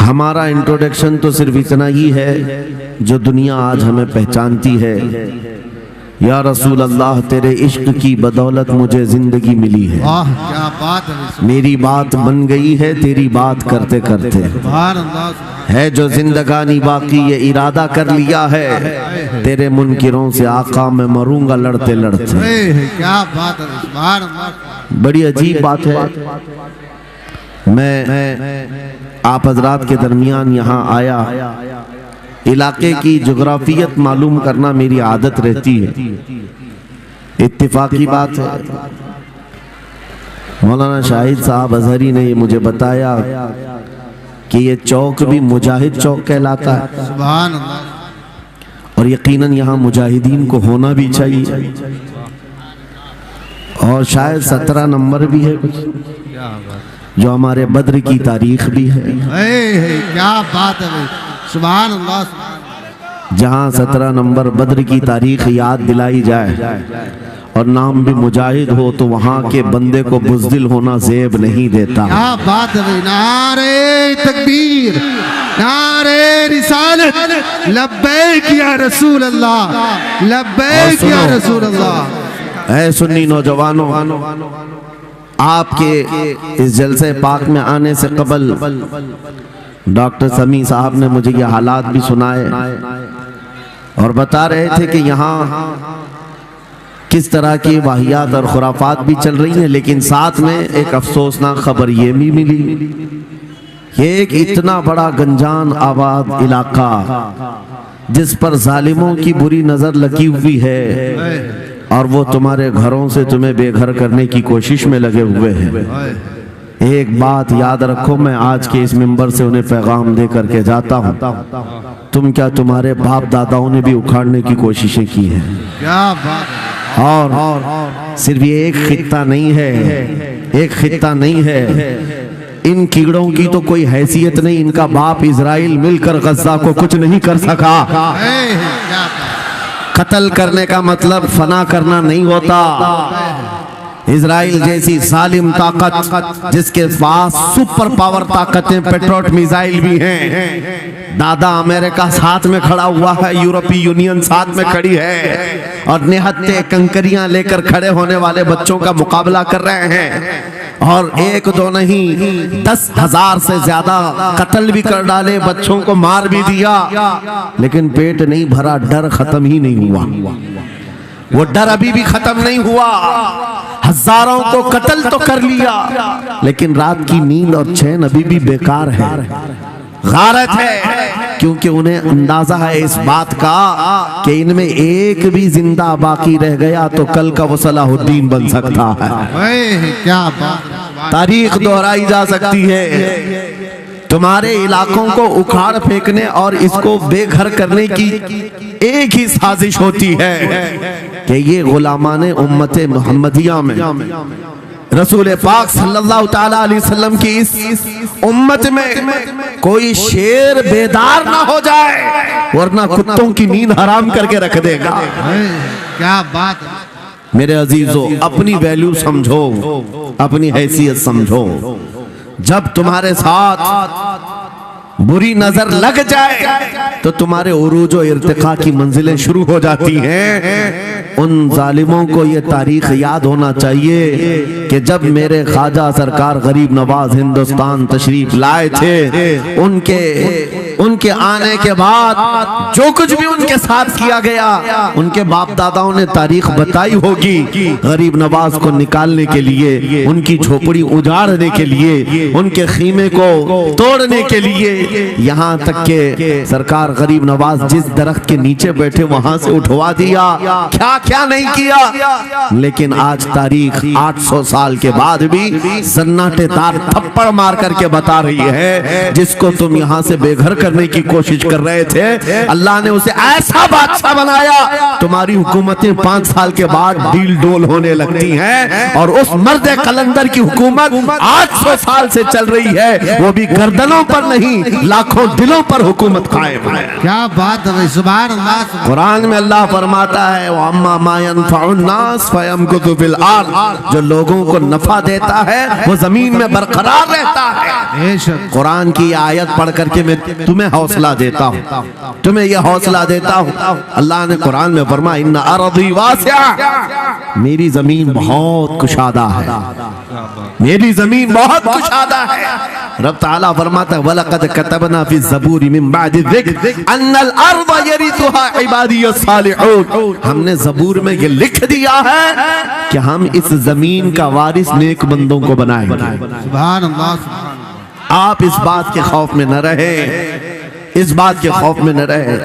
हमारा इंट्रोडक्शन तो सिर्फ इतना ही है जो दुनिया आज हमें पहचानती है। या रसूल अल्लाह, तेरे इश्क की बदौलत मुझे जिंदगी मिली है। वाह क्या बात है। मेरी बात बन गई है तेरी बात करते करते। है जो जिंदगानी बाकी ये इरादा कर लिया है, तेरे मुनकिरों से आका मैं मरूंगा लड़ते लड़ते। क्या बात है। बड़ी अजीब बात है। मैं आप हजरात के दरमियान यहाँ आया, इलाके की जोग्राफियत मालूम करना मेरी आदत रहती है। इत्तिफाकी बात है, मौलाना शाहिद साहब अजहरी ने ये मुझे बताया कि ये चौक भी मुजाहिद चौक कहलाता है। सुभान अल्लाह। और यकीनन यहाँ मुजाहिदीन को होना भी चाहिए। और शायद 17 नंबर भी है कुछ, जो हमारे बद्र की तारीख भी है। क्या बात है। सुभान अल्लाह। जहाँ 17 नंबर बद्र की तारीख याद दिलाई जाए और नाम भी मुजाहिद हो, तो वहाँ के बंदे को बुज़दिल होना ज़ेब नहीं देता। क्या बात है। नारे तकबीर, नारे रिसालत, लब्बैक या रसूल अल्लाह, लब्बैक या रसूल अल्लाह। ऐ सुन्नी नौजवानों, आपके इस जलसे पाक में आने से कबल डॉक्टर समी साहब ने मुझे ये हालात भी सुनाए और बता रहे थे कि यहाँ किस तरह की वाहियात और खुराफात भी चल रही हैं। लेकिन साथ में एक अफसोसनाक खबर ये भी मिली, ये एक इतना बड़ा गंजान आबाद इलाका जिस पर जालिमों की बुरी नजर लगी हुई है और वो तुम्हारे घरों से तुम्हें बेघर करने की कोशिश में लगे हुए हैं। एक बात याद रखो, मैं आज के इस मिंबर से उन्हें पैगाम दे करके जाता हूँ, तुम क्या तुम्हारे बाप दादाओं ने भी उखाड़ने की कोशिशें की हैं। क्या बात। और सिर्फ ये एक खित्ता नहीं है, एक खित्ता नहीं है, इन कीड़ों की तो कोई हैसियत नहीं। इनका बाप इजराइल मिलकर गज़ा को कुछ नहीं कर सका। कत्ल करने का मतलब फना करना नहीं होता। इजराइल जैसी जालिम ताकत जिसके पास सुपर पावर ताकतें, पेट्रोट मिसाइल भी हैं, दादा अमेरिका साथ में खड़ा हुआ है, यूरोपीय यूनियन साथ में खड़ी है और निहत्ते कंकरियां लेकर खड़े होने वाले बच्चों का मुकाबला कर रहे हैं। और एक दो नहीं 10,000 से ज्यादा कत्ल भी कर डाले, बच्चों को मार भी दिया, लेकिन पेट नहीं भरा, डर खत्म ही नहीं हुआ। वो डर अभी भी खत्म नहीं हुआ। हजारों को कत्ल तो कर लिया, लेकिन रात की नींद और चैन अभी भी बेकार है, गारत है, क्योंकि उन्हें अंदाजा है इस बात का कि इनमें एक भी जिंदा बाकी रह गया तो कल का वो सलाहुद्दीन बन सकता है। क्या बात। तारीख दोहराई जा सकती है। तुम्हारे इलाकों को उखाड़ फेंकने और इसको बेघर करने की एक ही साजिश होती है कि ये गुलामाने उम्मत मुहम्मदिया में रसूल पाक सल्लल्लाहु ताला अलैहि वसल्लम की इस उम्मत में कोई शेर बेदार ना हो जाए, वरना कुत्तों की नींद हराम करके रख देगा। क्या बात। मेरे अजीजों, अपनी वैल्यू समझो, अपनी हैसियत समझो। जब तुम्हारे साथ बुरी नजर लग जाए तो तुम्हारे उरूज और इर्तिका की मंजिलें शुरू हो जाती हैं। उन जालिमों को ये तारीख याद होना चाहिए कि जब मेरे ख्वाजा सरकार गरीब नवाज हिंदुस्तान तशरीफ लाए थे, उनके आने के बाद जो कुछ भी उनके साथ किया गया, उनके बाप दादाओं ने तारीख बताई होगी। गरीब नवाज को निकालने के लिए, उनकी झोपड़ी उजाड़ने के लिए, उनके खीमे को तोड़ने के लिए, यहाँ तक के सरकार गरीब नवाज जिस दरख्त के नीचे बैठे वहां से उठवा दिया, क्या क्या नहीं किया। लेकिन आज तारीख 800 साल के बाद भी सन्नाटेदार थप्पड़ मार करके बता रही है, जिसको तुम यहाँ से बेघर करने की कोशिश कर रहे थे, अल्लाह ने उसे ऐसा बादशाह बनाया, तुम्हारी हुकूमतें 5 साल के बाद डील डोल होने लगती हैं, और उस मर्द कलंदर की हुकूमत 800 साल से चल रही है, वो भी गर्दनों पर नहीं लाखों दिलों पर हुकूमत कायम है। क्या बात है भाई, सुभान अल्लाह, सुभान कुरान में अल्लाह फरमाता है वो अम्मा मा यनफउन्नास फयमकुतु फिल अर्द, जो लोगों को नफा देता है वो जमीन में बरकरार रहता है। बेशक। कुरान की आयत पढ़ करके मैं तुम्हें हौसला देता हूँ, तुम्हें यह हौसला देता हूँ। अल्लाह ने कुरान में फरमाया इन्ना अर्दी वासिआ, मेरी जमीन बहुत कुशादा है, मेरी जमीन बहुत कुशादा है। रब ताला फरमाता है वलक़द कतबना फी ज़बूरी मिन बादि ज़िक्र अन्नल अर्द यरिथुहा इबादियस सालिहून, हमने ज़बूर में ये लिख दिया है कि हम इस जमीन का वारिस नेक बंदों को बनाएंगे। सुभान अल्लाह, सुभान अल्लाह। आप इस बात के खौफ में न रहे, इस बात के खौफ में न रहे।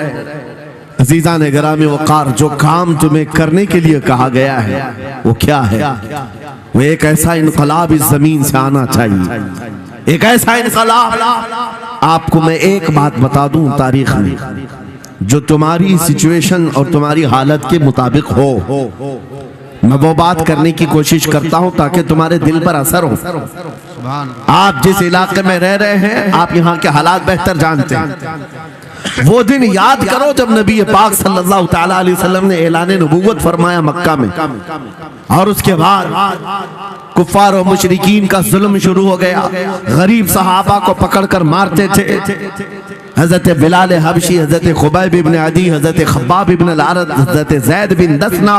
अजीजा ने गिरामी वक़ार, जो काम तुम्हें करने के लिए कहा गया है वो क्या है? वो एक ऐसा इनकलाब इस जमीन से आना चाहिए, एक ऐसा इनकलाब। आपको मैं एक बात बता दूं, तारीख में जो तुम्हारी सिचुएशन और तुम्हारी हालत के मुताबिक हो, मैं वो बात करने की कोशिश करता हूं ताकि तुम्हारे दिल पर असर हो। सुभान आप जिस इलाके में रह रहे हैं, आप यहाँ के हालात बेहतर जानते हैं। वो दिन याद करो जब नबी पाक सल्लल्लाहु तआला अलैहि वसल्लम ने ऐलान नबूवत फरमाया मक्का में, और उसके बाद कुफ्फार और मुशरिकीन का जुल्म शुरू हो गया। गरीब सहाबा को पकड़कर मारते थे। हजरत बिलाल हबशी, हजरत खुबैब इब्न अदी, हजरत खब्बाब इब्न अल-अरद, हजरत जैद बिन दसना,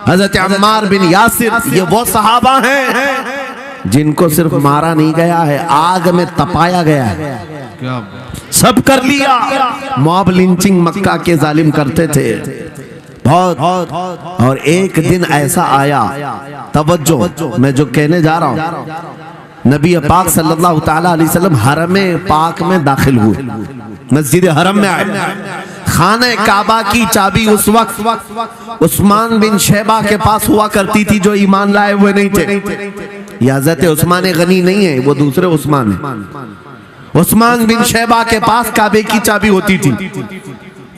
हजरत अम्मार बिन यासिर, ये वो सहाबा हैं जिनको सिर्फ मारा नहीं गया है, आग में तपाया गया है। क्या सब कर लिया। मॉब लिंचिंग मक्का के जालिम करते थे बहुत। और एक दिन ऐसा आया, तवज्जो, मैं जो कहने जा रहा हूं, नबी पाक सल्लल्लाहु तआला अलैहि वसल्लम हरम पाक में दाखिल हुए, मस्जिद हरम में आए। खाने काबा की चाबी उस वक्त उस्मान बिन शैबा के पास हुआ करती थी, जो ईमान लाए हुए नहीं थे। ये हज़रत उस्मान गनी नहीं है, वो दूसरे उस्मान है। उस्मान बिन शैबा के पास काबे की चाबी होती थी।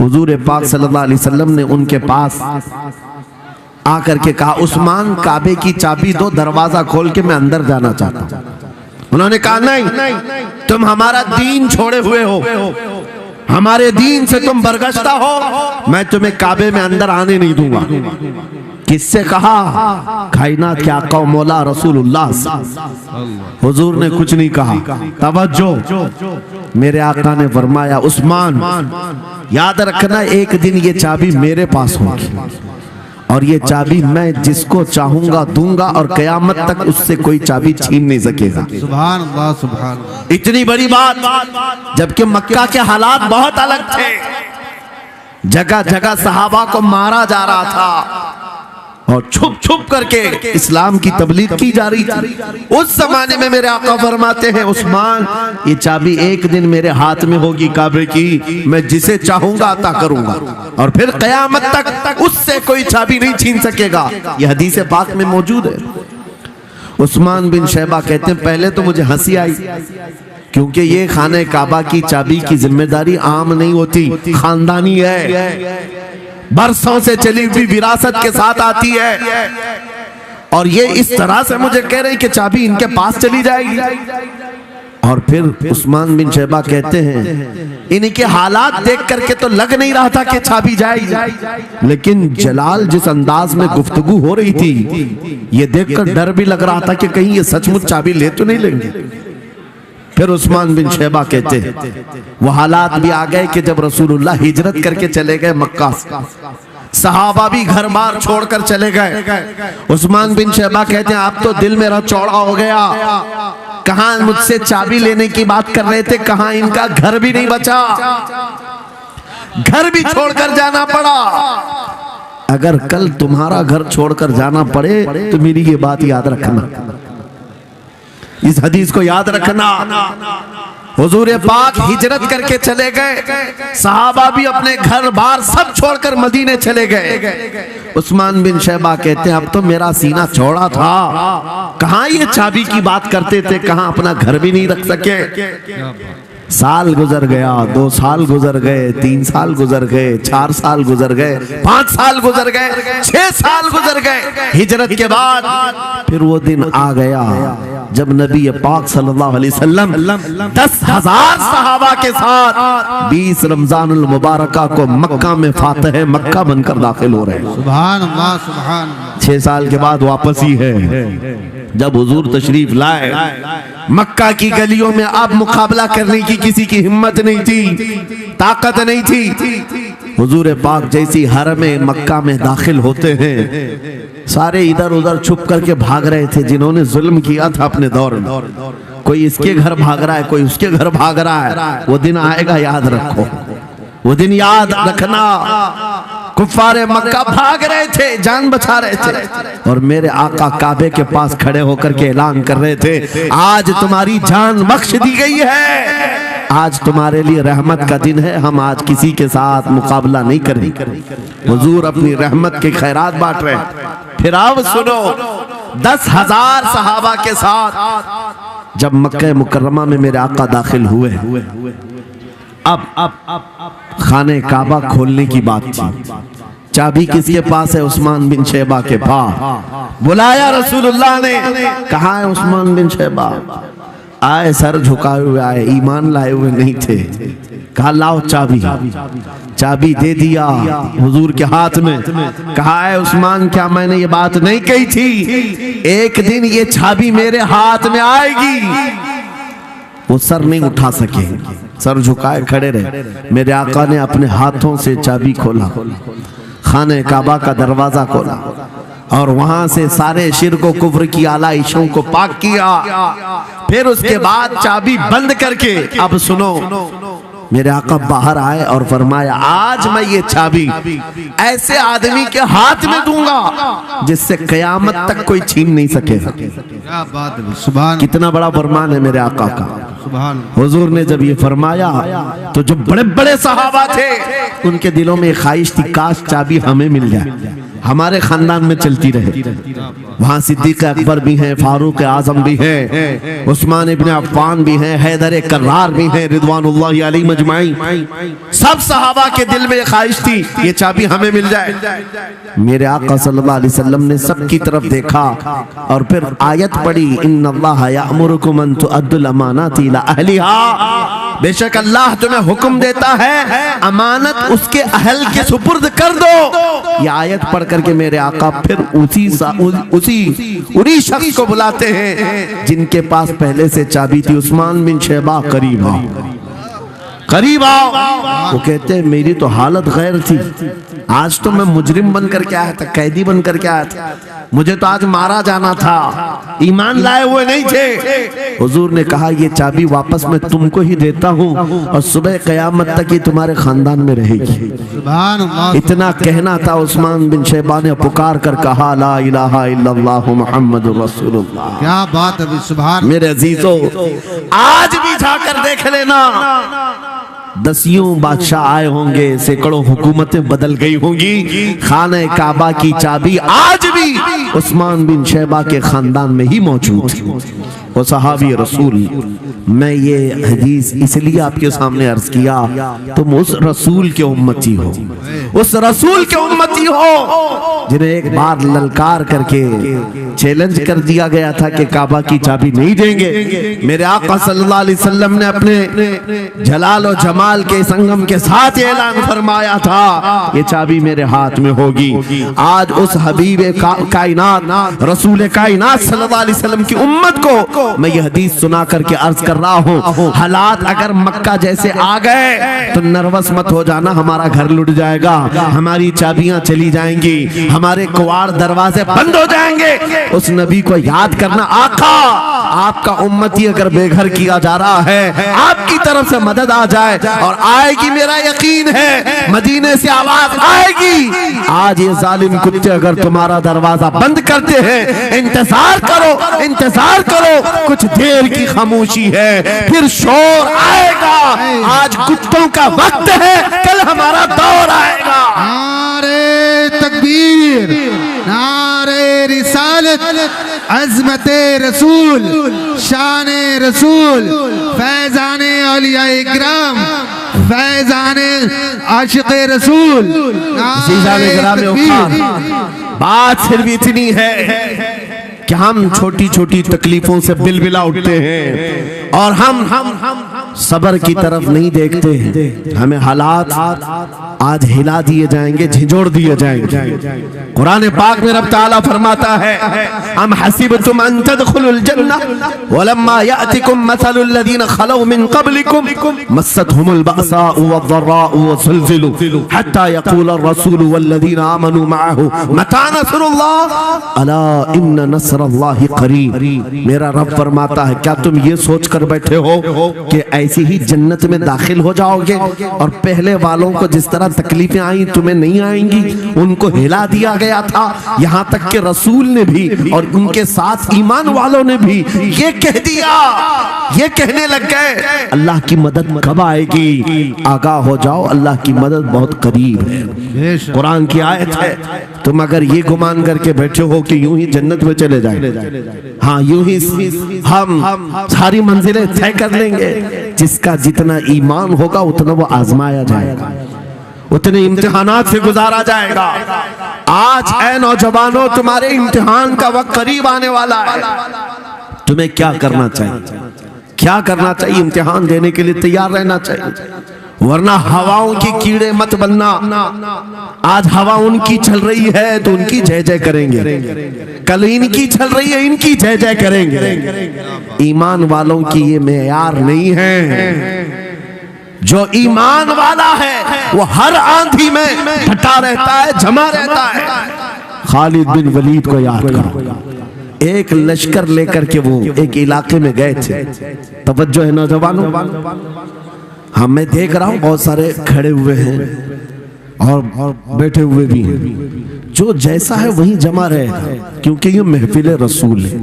हुजूर पाक सल्लल्लाहु अलैहि वसल्लम ने उनके पास आकर के कहा, उस्मान काबे की चाबी दो, दरवाजा खोल के मैं अंदर जाना चाहता हूं। उन्होंने कहा नहीं, तुम हमारा दीन छोड़े हुए हो, हमारे दीन से तुम बरगश्ता हो, मैं तुम्हें काबे में अंदर आने नहीं दूंगा। किससे कहा? कायनात के आका मौला रसूलुल्लाह। हुजूर ने कुछ नहीं कहा। तवज्जो, मेरे आका ने फरमाया उस्मान याद रखना, एक दिन ये चाबी मेरे पास होगी, और ये चाबी मैं जिसको चाहूंगा दूंगा, और कयामत तक उससे कोई चाबी छीन नहीं सकेगा। सुभान अल्लाह, सुभान अल्लाह। इतनी बड़ी बात, जबकि मक्का के हालात बहुत अलग थे। जगह जगह सहाबा को मारा जा रहा था और छुप छुप करके इस्लाम की तबलीग की जा रही थी। उस जमाने में मेरे आका फरमाते हैं उस्मान, ये चाबी एक दिन मेरे हाथ में होगी काबे की, मैं जिसे चाहूंगा अता करूंगा, और फिर कयामत तक उससे कोई चाबी नहीं छीन सकेगा। यह हदीस पाक में मौजूद है। उस्मान बिन शैबा कहते हैं पहले तो मुझे हंसी आई, क्योंकि ये खाने काबा की चाबी की जिम्मेदारी आम नहीं होती, खानदानी है, बरसों से चली हुई विरासत के साथ आती है। और ये इस तरह से मुझे कह रहे हैं कि चाबी इनके पास चली जाएगी। और फिर उस्मान बिन शैबा कहते हैं इनके हालात देख करके तो लग नहीं रहा था कि चाबी जाएगी, लेकिन जलाल जिस अंदाज में गुफ्तगू हो रही थी, ये देखकर डर भी लग रहा था कि कहीं ये सचमुच चाबी ले तो नहीं लेंगे। फिर उस्मान बिन शैबा कहते हैं वो हालात भी आ गए कि जब रसूलुल्लाह हिजरत करके चले गए मक्का, सहाबा भी घर बार छोड़कर चले गए। उस्मान बिन शैबा कहते हैं आप तो दिल मेरा चौड़ा हो गया, कहां मुझसे चाबी लेने की बात कर रहे थे, कहां इनका घर भी नहीं बचा, घर भी छोड़कर जाना पड़ा। अगर कल तुम्हारा घर छोड़कर जाना पड़े तो मेरी ये बात याद रखना, इस हदीस को याद रखना। हुजूर पाक हिजरत करके चले गए, सहाबा भी अपने घर बार सब छोड़कर मदीने चले गए। उस्मान बिन शैबा कहते हैं अब तो मेरा सीना चौड़ा था, कहाँ ये चाबी की बात करते थे, कहाँ अपना घर भी नहीं रख सके। साल गुजर गया, 2 साल गुजर गए, 3 साल गुजर गए, 4 साल गुजर गए, 5 साल गुजर गए, 6 साल गुजर गए। हिजरत के बाद फिर वो दिन आ गया जब नबी पाक सल्लल्लाहु अलैहि वसल्लम 10,000 सहाबा के साथ 20 रमजानुल मुबारका को मक्का में फातह मक्का बनकर दाखिल हो रहे हैं। सुभान अल्लाह, सुभान अल्लाह। 6 साल के बाद वापस ही है जब हुजूर तशरीफ लाए। मक्का की गलियों में अब मुकाबला करने की किसी की हिम्मत नहीं थी, ताकत नहीं थी। हुजूर पाक जैसी हरम मक्का में दाखिल होते हैं, सारे इधर उधर छुप करके भाग रहे थे जिन्होंने जुल्म किया था अपने दौर में। कोई इसके घर भाग रहा है, कोई उसके घर भाग रहा है। वो दिन आएगा, याद रखो, वो दिन याद रखना। कुफ्फारे मक्का भाग रहे थे, जान बचा रहे थे, और मेरे आका काबे के पास खड़े होकर के ऐलान कर रहे थे आज तुम्हारी जान बख्श दी गई है, आज तुम्हारे लिए रहमत का दिन है, हम आज किसी के साथ मुकाबला नहीं करेंगे। हुजूर अपनी रहमत के खैरात बांट रहे हैं। फिर आओ सुनो, 10,000 सहाबा के साथ जब मक्का मुकर्रमा में मेरे आका दाखिल हुए, अब खाने काबा खोलने की बात थी। चाबी किसके पास है? उस्मान बिन शैबा के पास। बुलाया रसूलुल्लाह ने, कहाँ है उस्मान बिन शैबा? आए, सर झुकाए हुए आए, ईमान लाए हुए नहीं थे। कहा लाओ चाबी। चाबी दे दिया हुजूर के हाथ में। कहा है उस्मान, क्या मैंने ये बात नहीं कही थी एक दिन ये चाबी मेरे हाथ में आएगी? वो सर नहीं उठा सके, सर झुकाए खड़े रहे। मेरे आका ने अपने हाथों से चाबी खोला, खाने काबा का दरवाजा खोला, और वहां से सारे शिर्क व कुफ्र की आलाइशों को पाक किया। फिर उसके बाद चाबी बंद करके, अब सुनो, मेरे आका बाहर आए और फरमाया आज मैं ये चाबी ऐसे आदमी के हाथ में दूंगा जिससे कयामत तक कोई छीन नहीं सकेगा। क्या बात है, सुभान। कितना बड़ा फरमान है मेरे आका का। सुभान। हुजूर ने जब ये फरमाया तो जो बड़े बड़े सहाबा थे उनके दिलों में ख्वाहिश थी काश चाबी हमें मिल जाए, हमारे खानदान में चलती रहे। वहां सिद्दीक अकबर भी हैं, फारूक आजम भी हैं, उस्मान इब्न अफ़्फ़ान भी हैं, हैदर कर्रार भी हैं, रिदवानुल्लाहि अलैहि मजमाइन। सब सहाबा के दिल में ख्वाहिश थी ये चाबी हमें मिल जाए। मेरे आका सल्लल्लाहु अलैहि वसल्लम ने सबकी तरफ देखा और फिर आयत पढ़ी, इन्नल्लाह यअमुरुकुम अन तुअद्दुल अमानाति इला अहलिहा, बेशक अल्लाह तुम्हें हुक्म देता है अमानत उसके अहल के सुपुर्द कर दो। ये आयत पढ़ करके मेरे आका फिर उन्हीं शख्स को बुलाते हैं जिनके पास पहले से चाबी थी। उस्मान बिन शैबा, करीब आओ, करीब आओ। वो कहते हैं मेरी तो हालत गैर थी, आज तो मैं मुजरिम बनकर के आया था, कैदी बनकर के आया था, मुझे तो आज मारा जाना था, ईमान लाए हुए नहीं थे। हुजूर ने कहा ये चाबी वापस मैं तुमको ही देता हूँ और सुबह कयामत तक ये तुम्हारे खानदान में रहेगी। सुभान अल्लाह। इतना कहना था, उस्मान बिन शैबा ने पुकार कर कहा ला इलाहा इल्लल्लाह मुहम्मदुर रसूलुल्लाह। क्या बात है, सुभान। मेरे अजीजों, आज भी जाकर देख लेना, दसियों बादशाह आए होंगे, सैकड़ों हुकूमतें बदल गई होंगी, खाने काबा की चाबी आज भी उस्मान बिन शैबा के खानदान में ही मौजूद है। वो सहाबी रसूल। मैं ये हदीस इसलिए आपके सामने अर्ज किया, तुम उस रसूल के उम्मती हो, उस रसूल के उम्मती हो जिन्हें एक बार ललकार करके चैलेंज कर दिया गया था कि काबा की चाबी नहीं देंगे। मेरे आका सल्लल्लाहु अलैहि वसल्लम ने अपने जलाल और जमाल के संगम के साथ ऐलान फरमाया था ये चाबी मेरे हाथ में होगी। आज उस हबीब कायनात रसूल कायनात सल्लल्लाहु अलैहि वसल्लम की उम्मत को मैं ये हदीस सुना करके अर्ज कर रहा हूँ, हालात अगर मक्का जैसे आ गए तो नर्वस मत हो जाना, हमारा घर लुट जाएगा, हमारी चाबियां चली जाएंगी, हमारे कुआर दरवाजे बंद हो जाएंगे। उस नबी को याद करना, आका आपका उम्मती अगर बेघर किया जा रहा है, आपकी तरफ से मदद आ जाए और आएगी, मेरा यकीन है मदीने से आवाज आएगी। आज ये जालिम कुत्ते अगर तुम्हारा दरवाजा बंद करते हैं, इंतजार करो, इंतजार करो, कुछ देर की खामोशी है, फिर शोर आएगा। आज कुत्तों का वक्त है, कल हमारा दौर आएगा। नारे तकबीर, नारे रिसालत, अज़मते रसूल, शाने रसूल, फैज़ाने औलिया इकराम, फैज़ाने आशिक़े रसूल। बात सिर्फ इतनी है कि हम छोटी छोटी तकलीफों से बिलबिला उठते हैं और हम सबर की तरफ नहीं देखते हैं। हमें हालात आज हिला दिए जाएंगे, झिझोड़ दिए जाएंगे। कुरान पाक में रब ताला फरमाता है, अम हसिबतुम अन तदखुलुल जन्नह वलम्मा यातिकुम मसलुल लदीन खलौ मिन क़ब्लिकुम मस्सतहुमुल बअसाउ वद्दर्राउ वज़ुलज़िलू हत्ता यक़ूलर रसूलु वल्लदीन आमनू मअहू मता नस्रुल्लाह अला इन्न नस्रल्लाहि क़रीब। मेरा रब फरमाता है, क्या तुम ये सोचकर बैठे हो कि ऐसी ही जन्नत में दाखिल हो जाओगे और पहले वालों को जिस तरह तकलीफें आई तुम्हें नहीं आएंगी? उनको हिला दिया गया था, यहाँ तक कि रसूल ने भी और उनके साथ ईमान वालों ने भी ये कह दिया, ये कहने लग गए अल्लाह की मदद कब आएगी? आगाह हो जाओ, अल्लाह की मदद बहुत करीब है। कुरान की आयत है। तुम अगर ये गुमान करके बैठे हो कि यूं ही जन्नत में चले जाए, हाँ यूं ही हम सारी मंजिलें तय कर लेंगे, जिसका जितना ईमान होगा उतना वो आजमाया जाएगा, उतने इम्तिहानात से गुजारा जाएगा। आज ऐ नौजवानों, तुम्हारे इम्तिहान का वक्त करीब आने वाला है। तुम्हें क्या करना चाहिए? क्या करना चाहिए? इम्तिहान देने के लिए तैयार रहना चाहिए, वरना हवाओं की कीड़े मत बनना। आज हवा उनकी चल रही है तो उनकी जय जय करेंगे, कल इनकी चल रही है इनकी जय जय करेंगे। ईमान वालों की ये मेयार नहीं है। जो ईमान वाला है वो हर आंधी में डटा रहता है, जमा रहता है। खालिद बिन वलीद को याद करो, एक लश्कर लेकर के वो एक इलाके में गए थे। तवज्जो है नौजवानों, हम मैं देख रहा हूँ बहुत सारे खड़े हुए हैं और बैठे हुए भी हैं। जो जैसा है वही जमा रहेगा, क्योंकि ये महफिल रसूल है,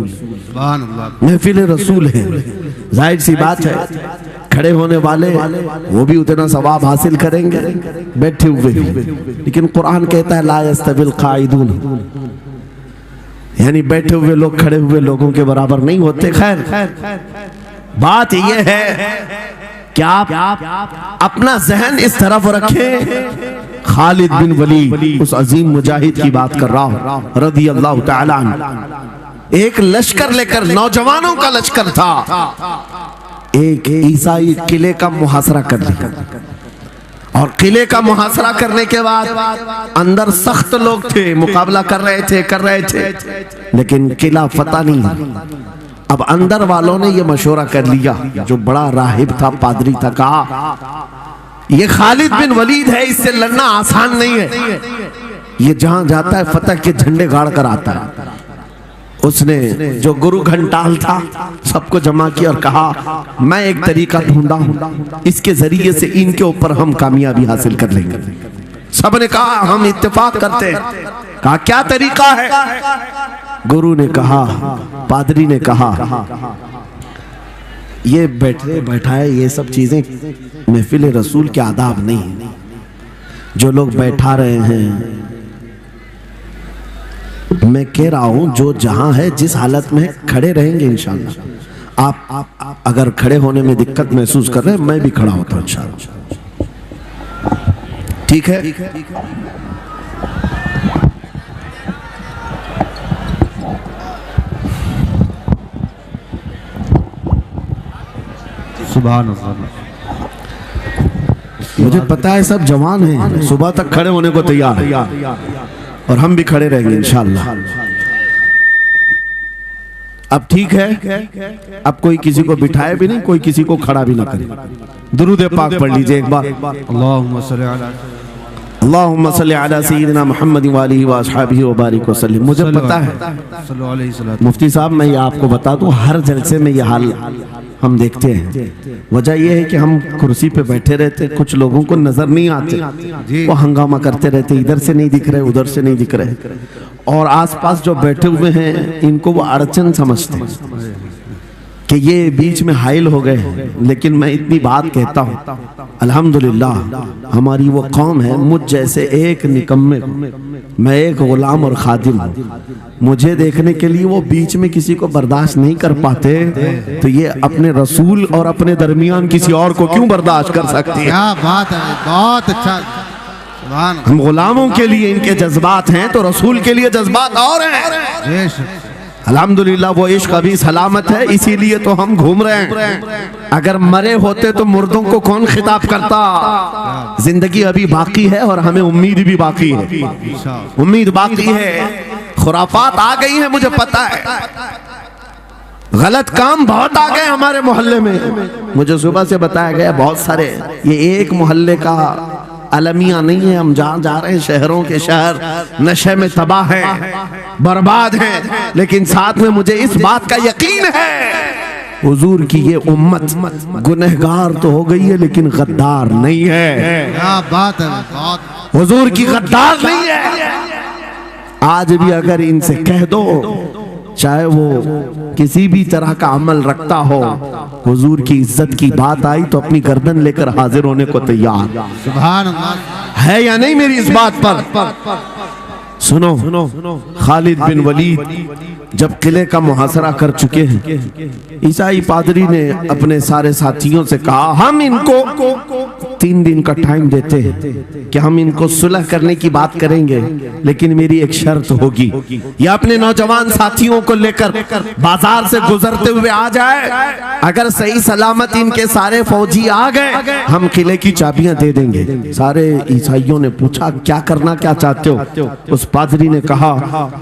महफिल रसूल है। जाहिर सी बात है, खड़े होने वाले वो भी उतना सवाब हासिल करेंगे, बैठे हुए भी। लेकिन कुरान कहता है ला यस्तविल काइदून, यानी बैठे हुए लोग खड़े हुए लोगों के बराबर नहीं होते। खैर बात यह है कि आप अपना जहन इस तरफ रखें। खालिद बिन वलीद, उस अजीम मुजाहिद की बात कर रहा हूं रज़ी अल्लाह तआला अन्हु। एक लश्कर लेकर, नौजवानों का लश्कर था, एक ईसाई किले का मुहासरा कर लिया। और किले का मुहासरा करने के बाद अंदर सख्त लोग थे, मुकाबला कर रहे थे, लेकिन किला फतह नहीं। अब अंदर वालों ने ये मशवरा कर लिया, जो बड़ा राहिब था, पादरी था, कहा ये खालिद बिन वलीद है, इससे लड़ना आसान नहीं है। ये जहां जाता है फतह के झंडे गाड़ कर आता है। उसने जो गुरु घंटाल था सबको जमा किया और कहा मैं एक तरीका ढूंढा हूं, इसके जरिए से इनके ऊपर हम कामयाबी हासिल कर लेंगे। सबने कहा हम इत्तेफाक करते हैं। कहा क्या तरीका है? गुरु ने कहा, पादरी ने कहा, ये बैठाए ये सब चीजें महफिल रसूल के आदाब नहीं। जो लोग बैठा रहे हैं, मैं कह रहा हूं जो जहां है, जिस हालत में खड़े रहेंगे इंशाअल्लाह। आप अगर खड़े होने में दिक्कत महसूस कर रहे हैं, मैं भी खड़ा होता हूं इंशाअल्लाह। ठीक है? सुभान अल्लाह। मुझे पता है सब जवान हैं, सुबह तक खड़े होने को तैयार है और हम भी खड़े रहेंगे इंशाअल्लाह। अब ठीक है, अब कोई किसी को बिठाए भी नहीं, कोई किसी को खड़ा भी ना करे। दुरूद पाक पढ़ लीजिए एक बार। अल्लाहुम्मा सल्ली अला अल्लाहुम्मा सल्ली अला सय्यिदिना मुहम्मद व आलिहि व अस्हाबिहि व बारिक वसल्लम। मुझे पता है सल्लल्लाहु अलैहि वसल्लम। मुफ्ती साहब, मैं ये आपको बता दूं, हर जलसे में ये हाल हम देखते हैं। वजह यह है कि हम कुर्सी पे बैठे रहते, कुछ लोगों को नजर नहीं आते, वो हंगामा करते रहते, इधर से नहीं दिख रहे, उधर से नहीं दिख रहे, और आसपास जो बैठे हुए हैं इनको वो अड़चन समझते हैं कि ये बीच में हाइल हो गए। लेकिन मैं इतनी बात कहता हूँ, अल्हम्दुलिल्लाह हमारी वो कौम है, मुझ जैसे एक निकम्मे, मैं एक गुलाम और खादिम हूँ, मुझे देखने के लिए वो बीच में किसी को बर्दाश्त नहीं कर पाते, तो ये अपने रसूल और अपने दरमियान किसी और को क्यों बर्दाश्त कर सकती है? क्या बात है, बहुत अच्छा। हम गुलामों के लिए इनके जज्बात हैं तो रसूल के लिए जज्बात और हैं। अल्हम्दुलिल्लाह वो इश्क अभी सलामत है, इसीलिए तो हम घूम रहे हैं। अगर मरे होते तो मुर्दों को कौन खिताब करता? जिंदगी अभी बाकी है और हमें उम्मीद भी बाकी है, उम्मीद बाकी है। खुराफात आ गई है, मुझे पता है, गलत काम बहुत आ गए हमारे मोहल्ले में। मुझे सुबह से बताया गया बहुत सारे, ये एक मोहल्ले का अलमिया नहीं है, हम जहाँ जा रहे हैं शहरों के शहर नशे में तबाह हैं, बर्बाद हैं। लेकिन साथ में मुझे इस बात का यकीन है, हुजूर की ये उम्मत गुनहगार तो हो गई है लेकिन गद्दार नहीं है। क्या बात है, बहुत। हुजूर की गद्दार नहीं है। आज भी अगर इनसे कह दो, चाहे वो किसी भी तरह का अमल रखता हो, हुजूर की इज्जत की बात आई तो अपनी गर्दन लेकर हाजिर होने को तैयार। सुभान अल्लाह। है या नहीं मेरी इस बात पर? सुनो, खालिद बिन वलीद जब किले का मुहासरा कर चुके हैं, ईसाई पादरी ने अपने सारे साथियों से कहा, हम इनको 3 दिन का टाइम देते हैं कि हम इनको सुलह करने की बात करेंगे, लेकिन मेरी एक शर्त होगी, ये अपने नौजवान साथियों को लेकर बाजार से गुजरते हुए आ जाए, अगर सही सलामत इनके सारे फौजी आ गए हम किले की चाबियां दे देंगे। सारे ईसाइयों ने पूछा, क्या करना, क्या चाहते हो? उस पादरी ने कहा,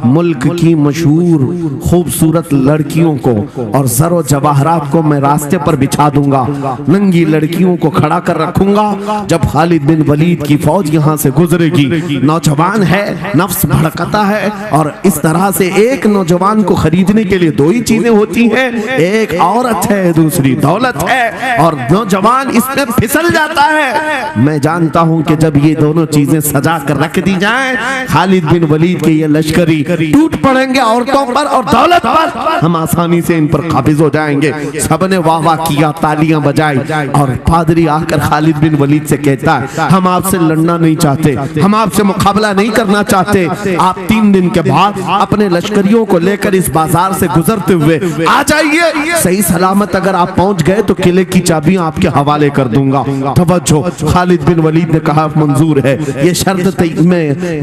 मुल्क की मशहूर खूबसूरत लड़कियों को और जरो जवाहरात को मैं रास्ते पर बिछा दूंगा, नंगी लड़कियों को खड़ा कर रखूंगा, जब खालिद बिन वलीद की फौज यहाँ से गुजरेगी, नौजवान है, नफ्स भड़कता है, और इस तरह से एक नौजवान को खरीदने के लिए 2 ही चीजें होती हैं, एक औरत है, दूसरी दौलत है, और नौजवान इसमें फिसल जाता है। मैं जानता हूं कि जब ये दोनों चीजें सजा कर रख दी जाएं, खालिद बिन वलीद के ये लश्करी टूट पड़ेंगे औरतों पर और दौलत पर, हम आसानी से इन पर काबिज हो जाएंगे। सबने वाह वाह किया, तालियां बजाई, और पादरी आकर खालिद बिन वलीद से कहता है, हम आपसे लड़ना नहीं चाहते, हम आपसे मुकाबला नहीं करना चाहते, आप 3 दिन के बाद अपने लश्करियों को लेकर इस बाजार से गुजरते हुए आ जाइए, सही सलामत अगर आप पहुंच गए तो किले की चाबियां आपके हवाले कर दूंगा। तवज्जो, खालिद बिन वलीद ने कहा, मंजूर है, ये शर्त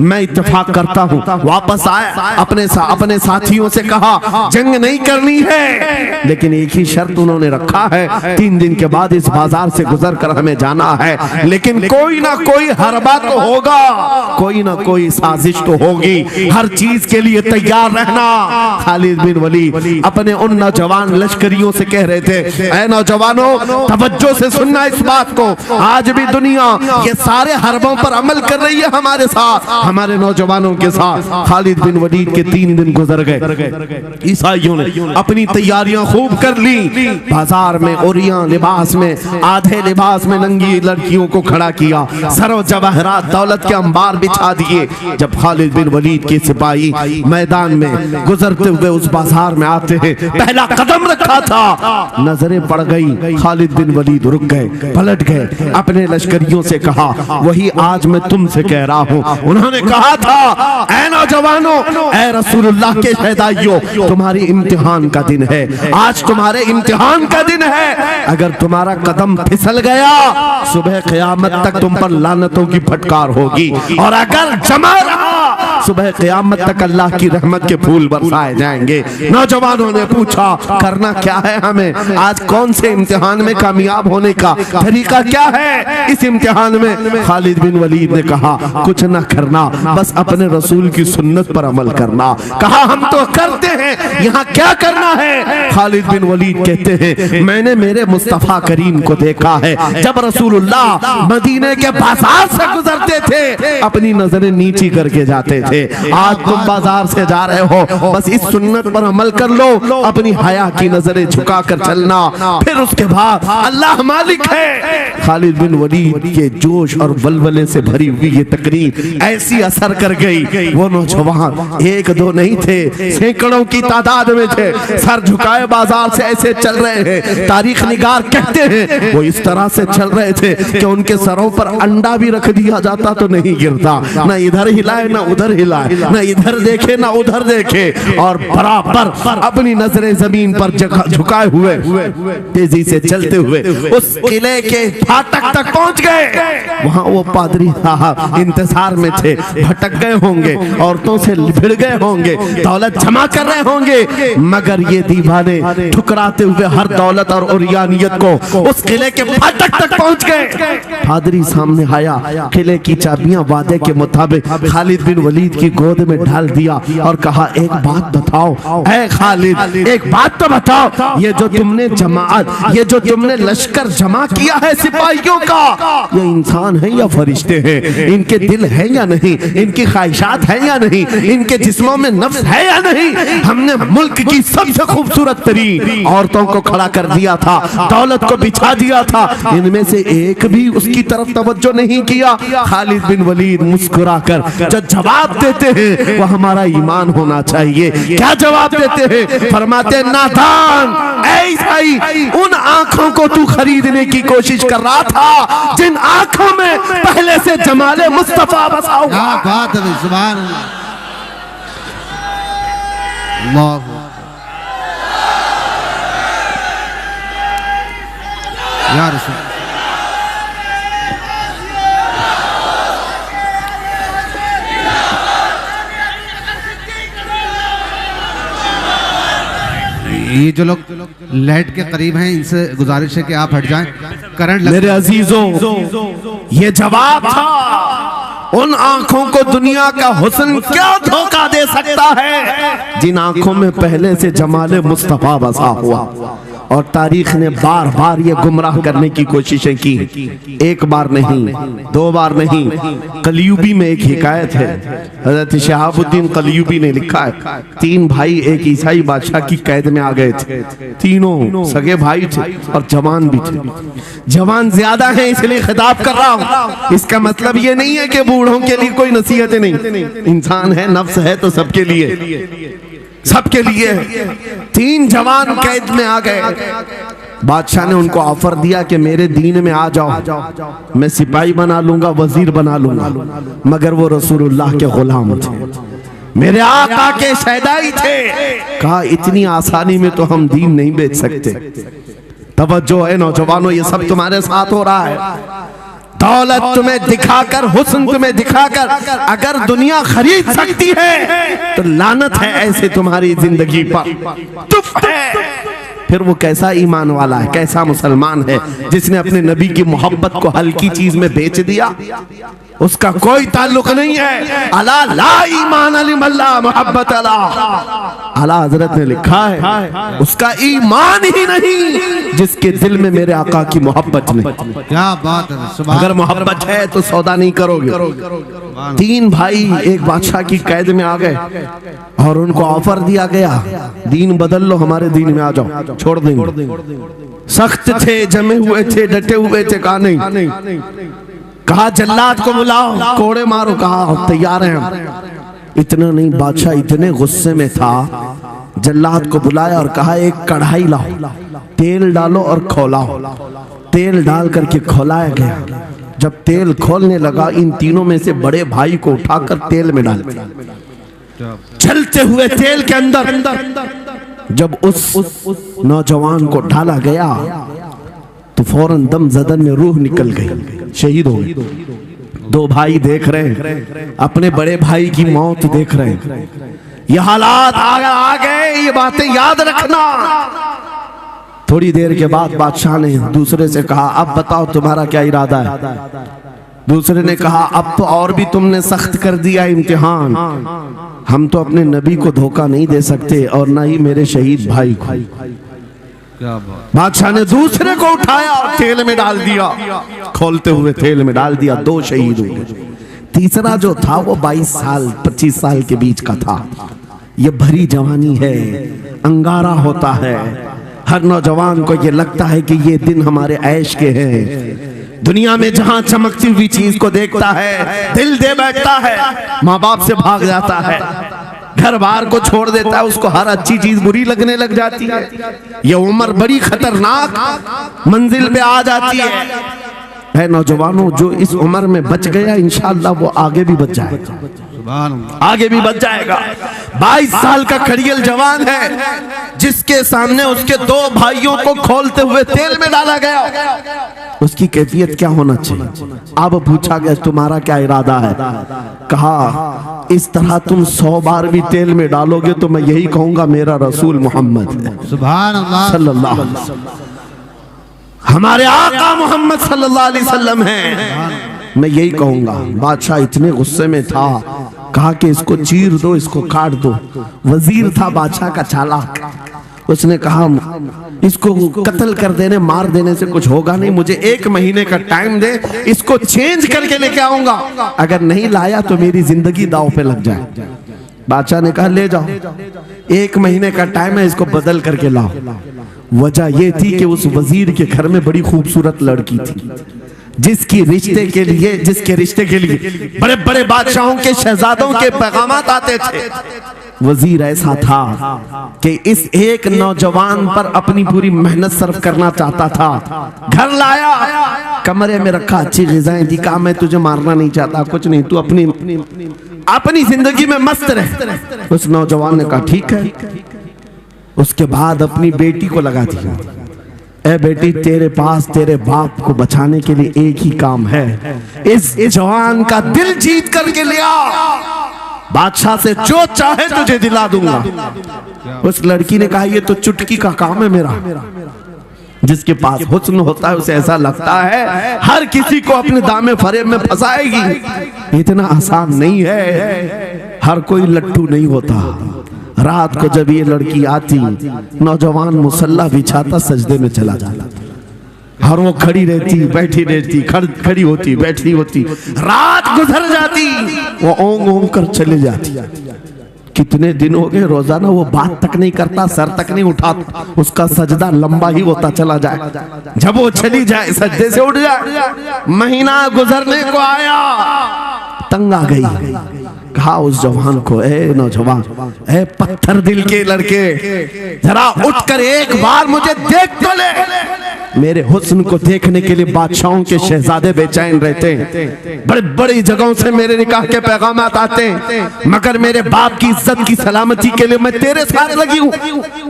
मैं इत्तेफाक करता हूँ। वापस आए, अपने साथियों से कहा, जंग नहीं करनी है, लेकिन एक ही शर्त उन्होंने रखा है, 3 दिन के बाद इस बाजार से गुजर कर हमें जाना है, लेकिन कोई ना कोई हरबा तो होगा, कोई ना कोई साजिश तो होगी, हर चीज के लिए तैयार रहना। खालिद बिन वलीद अपने उन नौजवान लश्करियों से कह रहे थे, ऐ नौजवानों, तवज्जो से सुनना इस बात को, आज भी दुनिया ये सारे हरबों पर अमल कर रही है हमारे साथ, हमारे नौजवानों के साथ। खालिद बिन वलीद के 3 दिन गुजर गए, ईसाइयों ने अपनी तैयारियां खूब कर ली, बाजार में ओरियां लिबास में, आधे लिबास में नंगी लड़कियों को खड़ा किया, सरो जवाहरात दौलत के अंबार बिछा दिए। जब खालिद बिन वलीद के सिपाही मैदान में गुजरते हुए उस बाजार में आते हैं, पहला कदम रखा था, नजरें पड़ गई, खालिद बिन वलीद रुक गए, पलट गए, अपने लश्करियों से कहा, वही आज मैं तुमसे कह रहा हूं। उन्होंने कहा था, ऐ नौजवानों, ऐ रसूलुल्लाह के शहदाइयों, तुम्हारी इम्तिहान का दिन है, आज तुम्हारे इम्तिहान का दिन है, अगर तुम्हारा कदम फिसल गया सुबह क़यामत तक तुम पर लानतों की फटकार होगी, और अगर जमा रहा सुबह क़यामत तक अल्लाह की रहमत के फूल बरसाए जाएंगे। नौजवानों ने पूछा करना क्या है हमें, आज कौन से इम्तिहान में कामयाब होने का तरीका क्या है इस इम्तिहान में। खालिद बिन वलीद ने कहा कुछ ना करना, बस अपने रसूल की सुन्नत पर अमल करना। कहा हम तो करते हैं, यहाँ क्या करना है। खालिद बिन वलीद कहते हैं मैंने मेरे मुस्तफा करीम को देखा है, जब रसूलुल्लाह मदीने के बाजार से गुजरते थे अपनी नजरें नीची करके जाते थे। आज तुम बाजार से जा रहे हो, बस इस सुन्नत पर अमल कर लो, अपनी हया की नजरें झुका कर चलना, फिर उसके बाद अल्लाह मालिक है। खालिद बिन वलीद के जोश और वलवले से भरी हुई ये तकरीर ऐसी असर कर गई। वो नौजवान एक दो नहीं थे, सैकड़ों की तादाद में थे, सर झुकाए बाजार से ऐसे चल रहे हैं। तारीख निगार कहते हैं वो इस तरह से चल रहे थे कि उनके सरों पर अंडा भी रख दिया जाता तो नहीं गिरता, ना इधर हिलाए ना उधर हिलाए, ना इधर देखे ना उधर देखे, और बराबर अपनी नजरें जमीन पर झुकाए हुए तेजी से चलते हुए उस किले के फाटक तक पहुंच गए। वहां वो पादरी साहब इंतजार में थे, भटक गए होंगे, औरतों से भिड़ गए होंगे, दौलत जमा कर रहे होंगे, मगर ये दीवाने ठुकराते हुए हर दौलत और उरियानियत को उस किले के फाटक तक पहुंच गए। पादरी सामने आया, किले की चाबियां वादे के मुताबिक खालिद बिन वलीद की गोद में डाल दिया और कहा एक बात बताओ ऐ खालिद, एक बात तो बताओ, ये जो तुमने जमात, ये जो तुमने लश्कर जमा किया है सिपाहियों का, ये इंसान है या फरिश्ते हैं, इनके दिल है या नहीं, इनकी ख्वाहिशात है या नहीं, इनके जिस्मों में नफ्स है या नहीं। हमने मुल्क की सबसे खूबसूरत तरीन औरतों को खड़ा कर दिया था, दौलत को बिछा दिया था, इनमें से एक भी उसकी तरफ तवज्जो नहीं किया। खालिद बिन वलीद मुस्कुराकर जो जवाब देते हैं वो हमारा ईमान होना चाहिए। क्या जवाब देते हैं? फरमाते नादान, ऐसा ही उन आंखों को तू खरीदने की कोशिश कर रहा था जिन आंखों में पहले से जमाले मुस्तफा बसा हुआ। क्या बात है, सुभान अल्लाह। या रसूल ये जो लोग लाइट के करीब हैं इनसे गुजारिश है कि आप हट जाएं, करंट मेरे अजीजों, ये जवाब था उन आंखों को दुनिया का हुस्न क्या धोखा दे सकता है जिन आंखों में पहले से जमाले मुस्तफा बसा हुआ। और तारीख ने बार बार ये गुमराह करने की कोशिशें की, एक बार नहीं, दो बार नहीं। कलयुबी में एक हिकायत है, हजरत शहाबुद्दीन कलयुबी ने लिखा है, तीन भाई एक ईसाई बादशाह की कैद में आ गए थे। तीनों सगे भाई थे और जवान भी थे। जवान ज्यादा है इसलिए खिताब कर रहा हूं, इसका मतलब ये नहीं है कि बूढ़ों के लिए कोई नसीहतें नहीं। इंसान है, नफ्स है, तो सबके लिए, सबके लिए। तीन जवान कैद में आ गए। बादशाह ने उनको ऑफर दिया कि मेरे दीन में आ जाओ, मैं सिपाही बना लूंगा, वजीर बना लूंगा। मगर वो रसूलुल्लाह के गुलाम थे, मेरे आका के शहदाई थे। कहा इतनी आसानी में तो हम दीन नहीं बेच सकते। तवज्जो है नौजवानों, ये सब तुम्हारे साथ हो रहा है। दौलत तुम्हें दिखाकर, हुस्न तुम्हें दिखाकर अगर दुनिया खरीद सकती है तो लानत है ऐसे तुम्हारी जिंदगी पर। तुफ है। फिर वो कैसा ईमान वाला है, कैसा मुसलमान है जिसने अपने नबी की मोहब्बत को हल्की चीज में बेच दिया। उसका कोई ताल्लुक नहीं है। अला ला ईमान अलिमल्ला मोहब्बत अला, आला हजरत ने लिखा है उसका ईमान ही नहीं जिसके दिल में मेरे आका की मोहब्बत नहीं। क्या बात है, अगर मोहब्बत है तो सौदा नहीं करोगे। तीन भाई एक बादशाह की कैद में आ गए और उनको ऑफर दिया गया, दीन बदल लो, हमारे दीन में आ जाओ, छोड़ देंगे। सख्त थे, जमे हुए थे, डटे हुए थे। कहा नहीं, कहा जल्लाद को बुलाओ, कोड़े मारो। कहा तैयार हैं। इतना नहीं, बादशाह इतने गुस्से में था, जल्लाद को बुलाया और कहा एक कढ़ाई लाओ, तेल डालो और खौलाओ। तेल डाल करके खौलाया गया। जब तेल खोलने लगा, इन तीनों में से बड़े भाई को उठाकर तेल में डाल, चलते हुए तेल के अंदर जब उस नौजवान को डाला गया तो फौरन दम जदन में रूह निकल गई, शहीद हो गई। दो भाई देख रहे हैं, अपने बड़े भाई की मौत देख रहे हैं। ये हालात आ गए, ये बातें याद रखना। थोड़ी देर के बाद बादशाह ने दूसरे से कहा, अब बताओ तुम्हारा क्या इरादा है। दूसरे ने कहा, अब तो और भी तुमने सख्त कर दिया इम्तिहान, हम तो अपने नबी को धोखा नहीं दे सकते और ना ही मेरे शहीद भाई को। क्या बात। बादशाह ने दूसरे को उठाया और तेल में डाल दिया, खोलते हुए तेल में डाल दिया, 2 शहीद हो गए। तीसरा जो था वो 22 साल 25 साल के बीच का था। ये भरी जवानी है, अंगारा होता है, हर नौजवान को ये लगता है कि ये दिन हमारे ऐश के हैं। दुनिया में जहां चमकती हुई चीज को देखता है दिल दे बैठता है, माँ बाप से भाग जाता है, घर बार को छोड़ देता है, उसको हर अच्छी चीज बुरी लगने लग जाती है। ये उम्र बड़ी खतरनाक मंजिल पे आ जाती है नौजवानों, जो इस उम्र में बच गया इंशाअल्लाह वो आगे भी बच जाएगा, आगे भी बच जाएगा। 22 साल का खड़ियल जवान है जिसके सामने उसके 2 भाइयों को खोलते हुए तेल में डाला गया, उसकी कैफियत क्या होना चाहिए। अब पूछा गया तुम्हारा क्या इरादा है, कहा इस तरह तुम 100 बार भी तेल में डालोगे तो मैं यही कहूंगा मेरा रसूल मोहम्मद सुभान अल्लाह सल्लल्लाहु अलैहि वसल्लम, हमारे आका मोहम्मद सल्लल्लाहु अलैहि वसल्लम हैं, मैं यही कहूंगा। बादशाह इतने गुस्से में था, कहा कि इसको चीर दो, इसको काट दो। वजीर था बादशाह का चालाक, उसने कहा इसको कत्ल कर देने मार देने से कुछ होगा नहीं, मुझे 1 महीने का टाइम दे, इसको चेंज करके लेके आऊंगा, अगर नहीं लाया तो मेरी जिंदगी दांव पे लग जाए। बादशाह ने कहा ले जाओ, 1 महीने का टाइम है, इसको बदल करके लाओ। वजह यह थी कि उस वजीर के घर में बड़ी खूबसूरत लड़की थी जिसके रिश्ते के लिए बड़े बड़े बादशाहों के शहजादों के पैगामात आते थे। वजीर ऐसा था कि इस एक नौजवान पर अपनी पूरी मेहनत सर्फ करना चाहता था। घर लाया, कमरे में रखा, अच्छी ग़िज़ाएं दी, कहा मैं तुझे मारना नहीं चाहता, कुछ नहीं, तू अपनी जिंदगी में मस्त रह। उस नौजवान ने कहा ठीक है। उसके बाद अपनी बेटी को लगा दिया, ए बेटी तेरे पास तेरे बाप को बचाने के लिए एक ही काम है, इस जवान का दिल जीत करके लिया, बादशाह से जो चाहे तुझे दिला दूंगा। उस लड़की ने कहा ये तो चुटकी का काम है मेरा। जिसके पास हुस्न होता है उसे ऐसा लगता है हर किसी को अपने दामे फरेब में फंसाएगी। इतना आसान नहीं है, हर कोई लट्टू नहीं होता। रात को जब ये लड़की आती, नौजवान मुसल्ला बिछाता, सजदे में चला जाता, और वो खड़ी रहती बैठी रहती, खड़ी होती बैठी होती, रात गुजर जाती, वो ओंग ओंग कर चले जाती। कितने दिन हो गए, रोजाना वो बात तक नहीं करता, सर तक नहीं उठाता, उसका सजदा लंबा ही होता चला जाए। जब वो चली जाए सजदे से उठ जाए। महीना गुजरने को आया, तंग आ गई, कहा उस जवान को, ए नौजवान, ए पत्थर दिल के लड़के, जरा उठकर एक बार मुझे देख तो ले। मेरे हुस्न को देखने के लिए बादशाहों के शहजादे बेचैन रहते हैं, बड़े बड़ी जगहों से मेरे निकाह के पैगामात आते हैं, मगर मेरे बाप की इज्जत की सलामती के लिए मैं तेरे साथ लगी हूँ।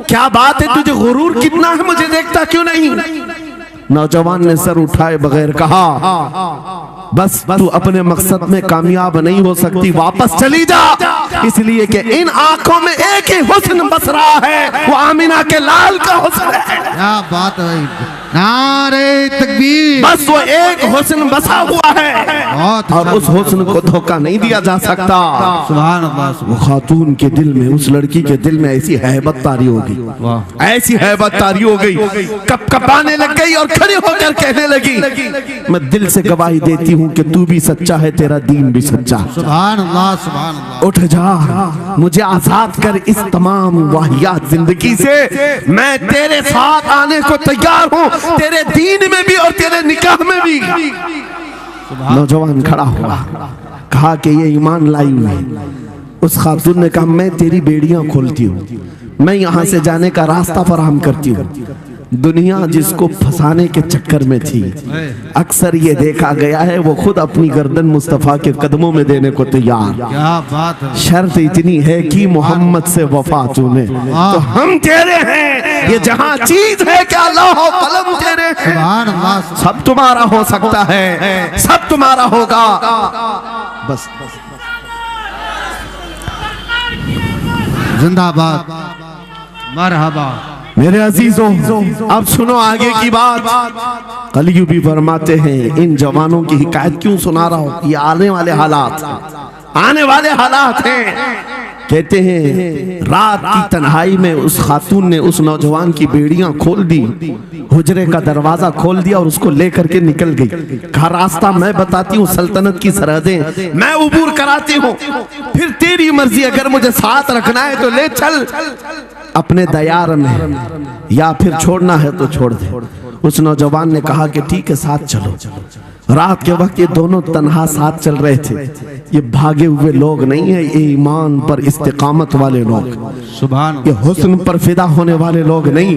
क्या बात है, तुझे गुरूर कितना है, मुझे देखता क्यों नहीं? नौजवान ने सर उठाए बगैर कहा, बस तू अपने मकसद में कामयाब नहीं हो सकती, वापस चली जा, इसलिए कि इन आंखों में एक ही हुस्न बस रहा है, वो आमिना के लाल का हुस्न है। क्या बात है, नारे तकबीर। बस वो एक हुस्न बसा हुआ है और उस हुस्न को धोखा नहीं दिया जा सकता। सुभान अल्लाह। वो खातून के दिल में, उस लड़की के दिल में ऐसी हैबत तारी हो गई, ऐसी हैबत तारी हो गई, कपाने लग गई और खड़ी होकर कहने लगी, मैं दिल से गवाही देती हूँ कि तू भी सच्चा है, तेरा दीन भी सच्चा। सुभान अल्लाह, सुभान अल्लाह। उठ जा, मुझे आजाद कर इस तमाम वाहियात जिंदगी से, मैं तेरे साथ आने को तैयार हूँ, तेरे दीन में भी और तेरे निकाह में भी। नौजवान खड़ा हुआ, कहा कि ये ईमान लाई हुई। उस खातून ने कहा मैं तेरी बेड़ियां खोलती हूँ, मैं यहाँ से जाने का रास्ता फराहम करती हूँ, दुनिया जिसको फंसाने के चक्कर में थी, अक्सर ये देखा गया है वो खुद अपनी गर्दन मुस्तफा के कदमों में देने को तैयार। क्या बात है। शर्त इतनी है कि मोहम्मद से वफा तूने तो हम तेरे हैं। ये जहां चीज है क्या लौह कलम तेरे हैं। सुभान अल्लाह। सब तुम्हारा हो सकता है, सब तुम्हारा होगा। बस जिंदाबाद, मरहबा। मेरे अजीजों, अब सुनो आगे की बात। कलयुग भी फरमाते हैं इन जवानों की हिकायत क्यों सुना रहा हूं, ये आने वाले हालात, आने वाले हालात हैं। कहते हैं रात की तन्हाई में उस खातून ने उस नौजवान की बेड़ियां खोल दी, हुजरे का दरवाजा खोल दिया और उसको लेकर के निकल गई। कहा रास्ता मैं बताती हूँ, सल्तनत की सरहदें मैं उबूर कराती हूँ, फिर तेरी मर्जी, अगर मुझे साथ रखना है तो ले चल अपने दयार में, या फिर छोड़ना है तो छोड़ दे। उस नौजवान ने कहा कि ठीक है साथ चलो। रात के वक्त ये दोनों तन्हा साथ चल रहे थे। ये भागे हुए लोग नहीं है, ये ईमान पर इस्तिकामत वाले लोग, सुभान, ये हुस्न पर फिदा होने वाले लोग नहीं।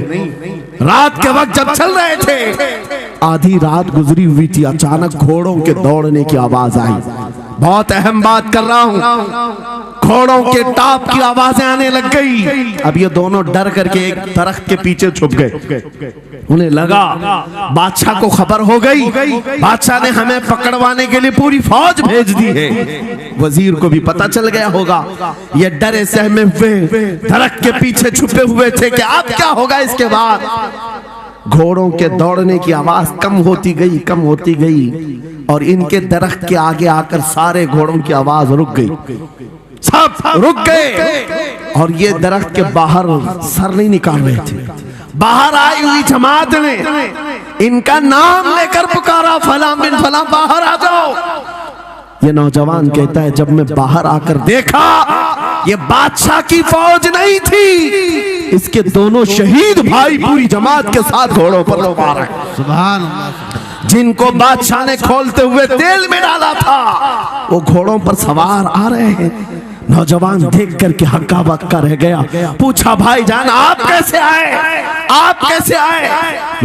रात के वक्त जब चल रहे थे, आधी रात गुजरी हुई थी, अचानक घोड़ों के दौड़ने की आवाज आई। बहुत अहम बात कर रहा हूं, घोड़ों के टाप की आवाजें आने लग गई। अब ये दोनों डर करके एक दरख्त के पीछे छुप गए। उन्हें लगा बादशाह को खबर हो गई, बादशाह ने हमें पकड़वाने के लिए पूरी फौज भेज दी है। वजीर को भी पता चल गया होगा। ये डरे सहमे हुए दरख्त के पीछे छुपे हुए थे कि अब क्या होगा इसके बाद। घोड़ों के दौड़ने की आवाज कम होती गई, कम होती गई, और इनके दरख्त के आगे आकर सारे घोड़ों की आवाज रुक गई, सब रुक गए। और ये दरख्त के बाहर सर नहीं निकाल रहे थे। बाहर आई हुई जमात ने इनका नाम लेकर पुकारा, फलां बिन फलां बाहर आ जाओ। ये नौजवान कहता है जब मैं बाहर आकर देखा, ये बादशाह की फौज नहीं थी, इसके दोनों शहीद भाई पूरी जमात के साथ घोड़ों पर लोग आ रहे हैं। सुभान अल्लाह। जिनको बादशाह ने खोलते हुए तेल में डाला था, वो घोड़ों पर सवार आ रहे हैं। नौजवान देख करके हक्का बक्का रह गया। पूछा भाईजान आप कैसे आए, आप कैसे आए।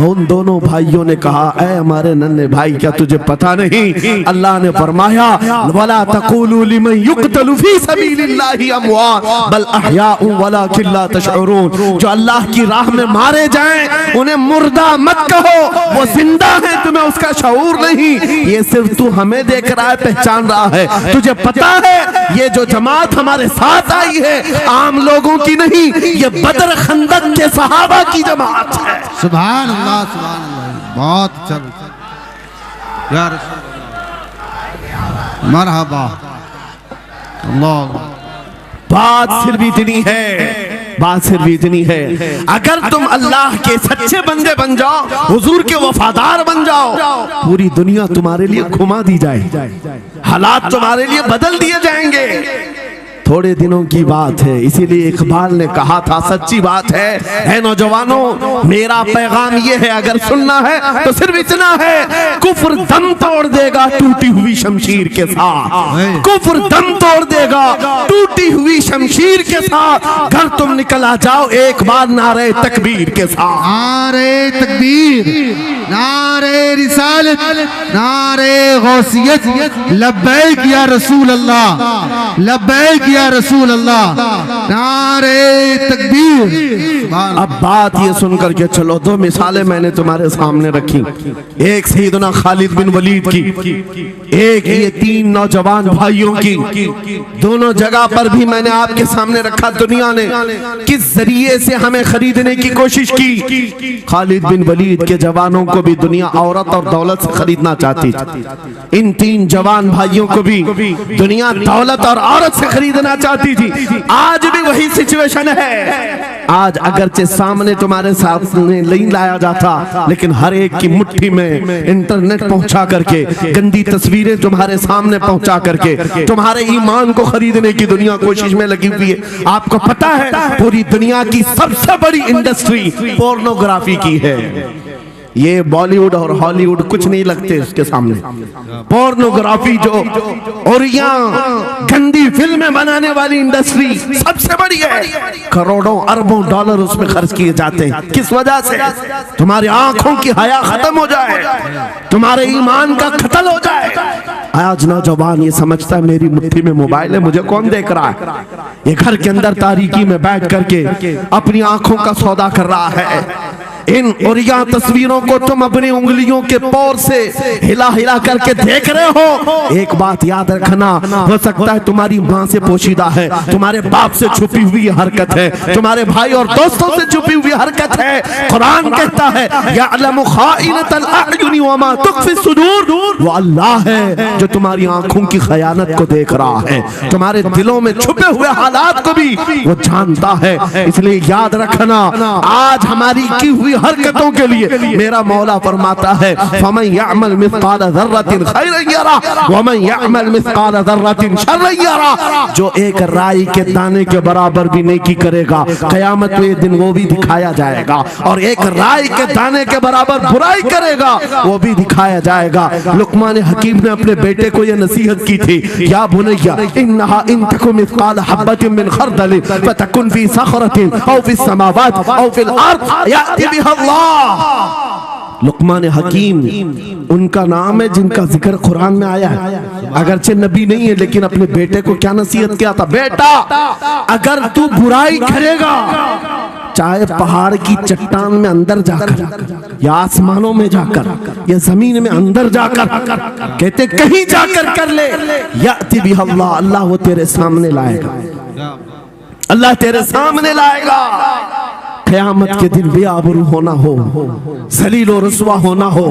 उन दोनों भाइयों ने कहा ऐ हमारे नन्हे भाई, क्या तुझे पता नहीं अल्लाह ने फरमाया वला तक़ूलू लिमन युक़तलु फी सबीलिल्लाहि अमवात बल अहयाउ वलाकिन ला तशऊरून। जो अल्लाह की राह में मारे जाएं उन्हें मुर्दा मत कहो, वो जिंदा है, तुम्हें उसका शऊर नहीं। ये सिर्फ तू हमें देख रहा है, पहचान रहा है। तुझे पता है ये जो जमात हमारे साथ आई है आम लोगों की नहीं, ये बदर खंदक के सहाबा की जमात है। सुभान अल्लाह, सुभान अल्लाह। बहुत अच्छा या रसूल अल्लाह, मरहबा। अल्लाह। बात सिर्फ इतनी है, बात सिर्फ इतनी है, अगर तुम अल्लाह के सच्चे बंदे बन जाओ, हुजूर के वफादार बन जाओ, पूरी दुनिया तुम्हारे लिए घुमा दी जाए, हालात तुम्हारे लिए बदल दिए जाएंगे। थोड़े दिनों की बात है, इसीलिए इकबाल ने कहा था सच्ची बात है नौजवानों मेरा पैगाम ये है, अगर सुनना है तो सिर्फ इतना है, कुफ्र दम तोड़ देगा टूटी हुई शमशीर के साथ, कुफ्र दम तोड़ देगा टूटी हुई शमशीर के साथ। घर तुम निकल आ जाओ एक बार नारे तकबीर के साथ। नारे तकबीर, नारे रिसालत, नारे गौसियत, लब्बैक या रसूल अल्लाह, लब्बैक या रसूल अल्लाह, नारे तकबीर। अब बात ये सुनकर के चलो, दो मिसालें मैंने तुम्हारे सामने रखी, एक सैयदना खालिद बिन वलीद की, एक ये तीन नौजवान भाइयों की। दोनों जगह पर भी मैंने आपके सामने रखा दुनिया ने किस जरिए से हमें खरीदने की कोशिश की। खालिद बिन वलीद के जवानों को भी दुनिया औरत और दौलत से खरीदना चाहती थी, इन तीन जवान भाइयों को भी दुनिया दौलत और औरत से खरीदना चाहती थी। आज भी वही सिचुएशन है। आज अगरचे सामने तुम्हारे सामने नहीं लाया जाता, लेकिन हर एक की मुट्ठी में इंटरनेट पहुंचा करके, गंदी तस्वीरें तुम्हारे सामने पहुंचा करके तुम्हारे ईमान को खरीदने की दुनिया कोशिश में लगी हुई है। आपको पता है पूरी दुनिया की सबसे बड़ी इंडस्ट्री पोर्नोग्राफी की है। ये बॉलीवुड और हॉलीवुड कुछ नहीं लगते उसके सामने। पोर्नोग्राफी जो और यहाँ गंदी फिल्में बनाने वाली इंडस्ट्री सबसे बड़ी है, करोड़ों अरबों डॉलर उसमें खर्च किए जाते हैं। किस वजह से? तुम्हारी आंखों की हया खत्म हो जाए, तुम्हारे ईमान का कत्ल हो जाए। आज नौजवान ये समझता है मेरी मुट्ठी में मोबाइल है, मुझे कौन देख रहा है। ये घर के अंदर तारीकी में बैठ करके अपनी आंखों का सौदा कर रहा है। इन और यहाँ तस्वीरों को तुम अपनी उंगलियों के पौर से हिला हिला करके देख रहे हो। एक बात याद रखना, हो सकता है तुम्हारी माँ से पोशीदा है, तुम्हारे बाप से छुपी हुई हरकत है, तुम्हारे भाई और दोस्तों से छुपी हुई हरकत है। कुरान कहता है यअलमु खाइनतल अयुनि व मा तुख्फी सुदूर, वो अल्लाह है जो तुम्हारी आंखों की खयानत को देख रहा है, तुम्हारे दिलों में छुपे हुए हालात को भी वो जानता है। इसलिए याद रखना, आज हमारी की हुई हरकतों के लिए मेरा मौला फरमाता है फमन यअमल मिस्काल ज़र्रतिन खैरन यरा व मन यअमल मिस्काल ज़र्रतिन शर्रन यरा। जो एक राई के दाने के बराबर भी नेकी करेगा, क़यामत में दिन वो भी दिखाया जाएगा, और एक राई के दाने के बराबर बुराई करेगा वो भी दिखाया जाएगा। लुक़मान हकीम ने अपने बेटे को ये नसीहत की थी, या बुनय्या इन्नहा इन तकु मिस्काल हब्बतिन मिन खरदलिन फतकुन फी सखरतिन औ फी समावात औ फिल अर्द याति बिहा अल्लाह। लुक़मान हकीम उनका नाम है जिनका जिक्र कुरान में आया है। अगरचे नबी नहीं है, लेकिन अपने बेटे को क्या नसीहत किया था, बेटा अगर तू बुराई करेगा, चाहे पहाड़ की चट्टान में अंदर जाकर या आसमानों में जाकर या जमीन में अंदर जाकर, कहते कहीं जाकर कर ले, याति बिहा अल्लाह, अल्लाह वो तेरे सामने लाएगा, अल्लाह तेरे सामने लाएगा। क़यामत के दिन बेआबरू होना हो, ज़लील और रुस्वा होना हो,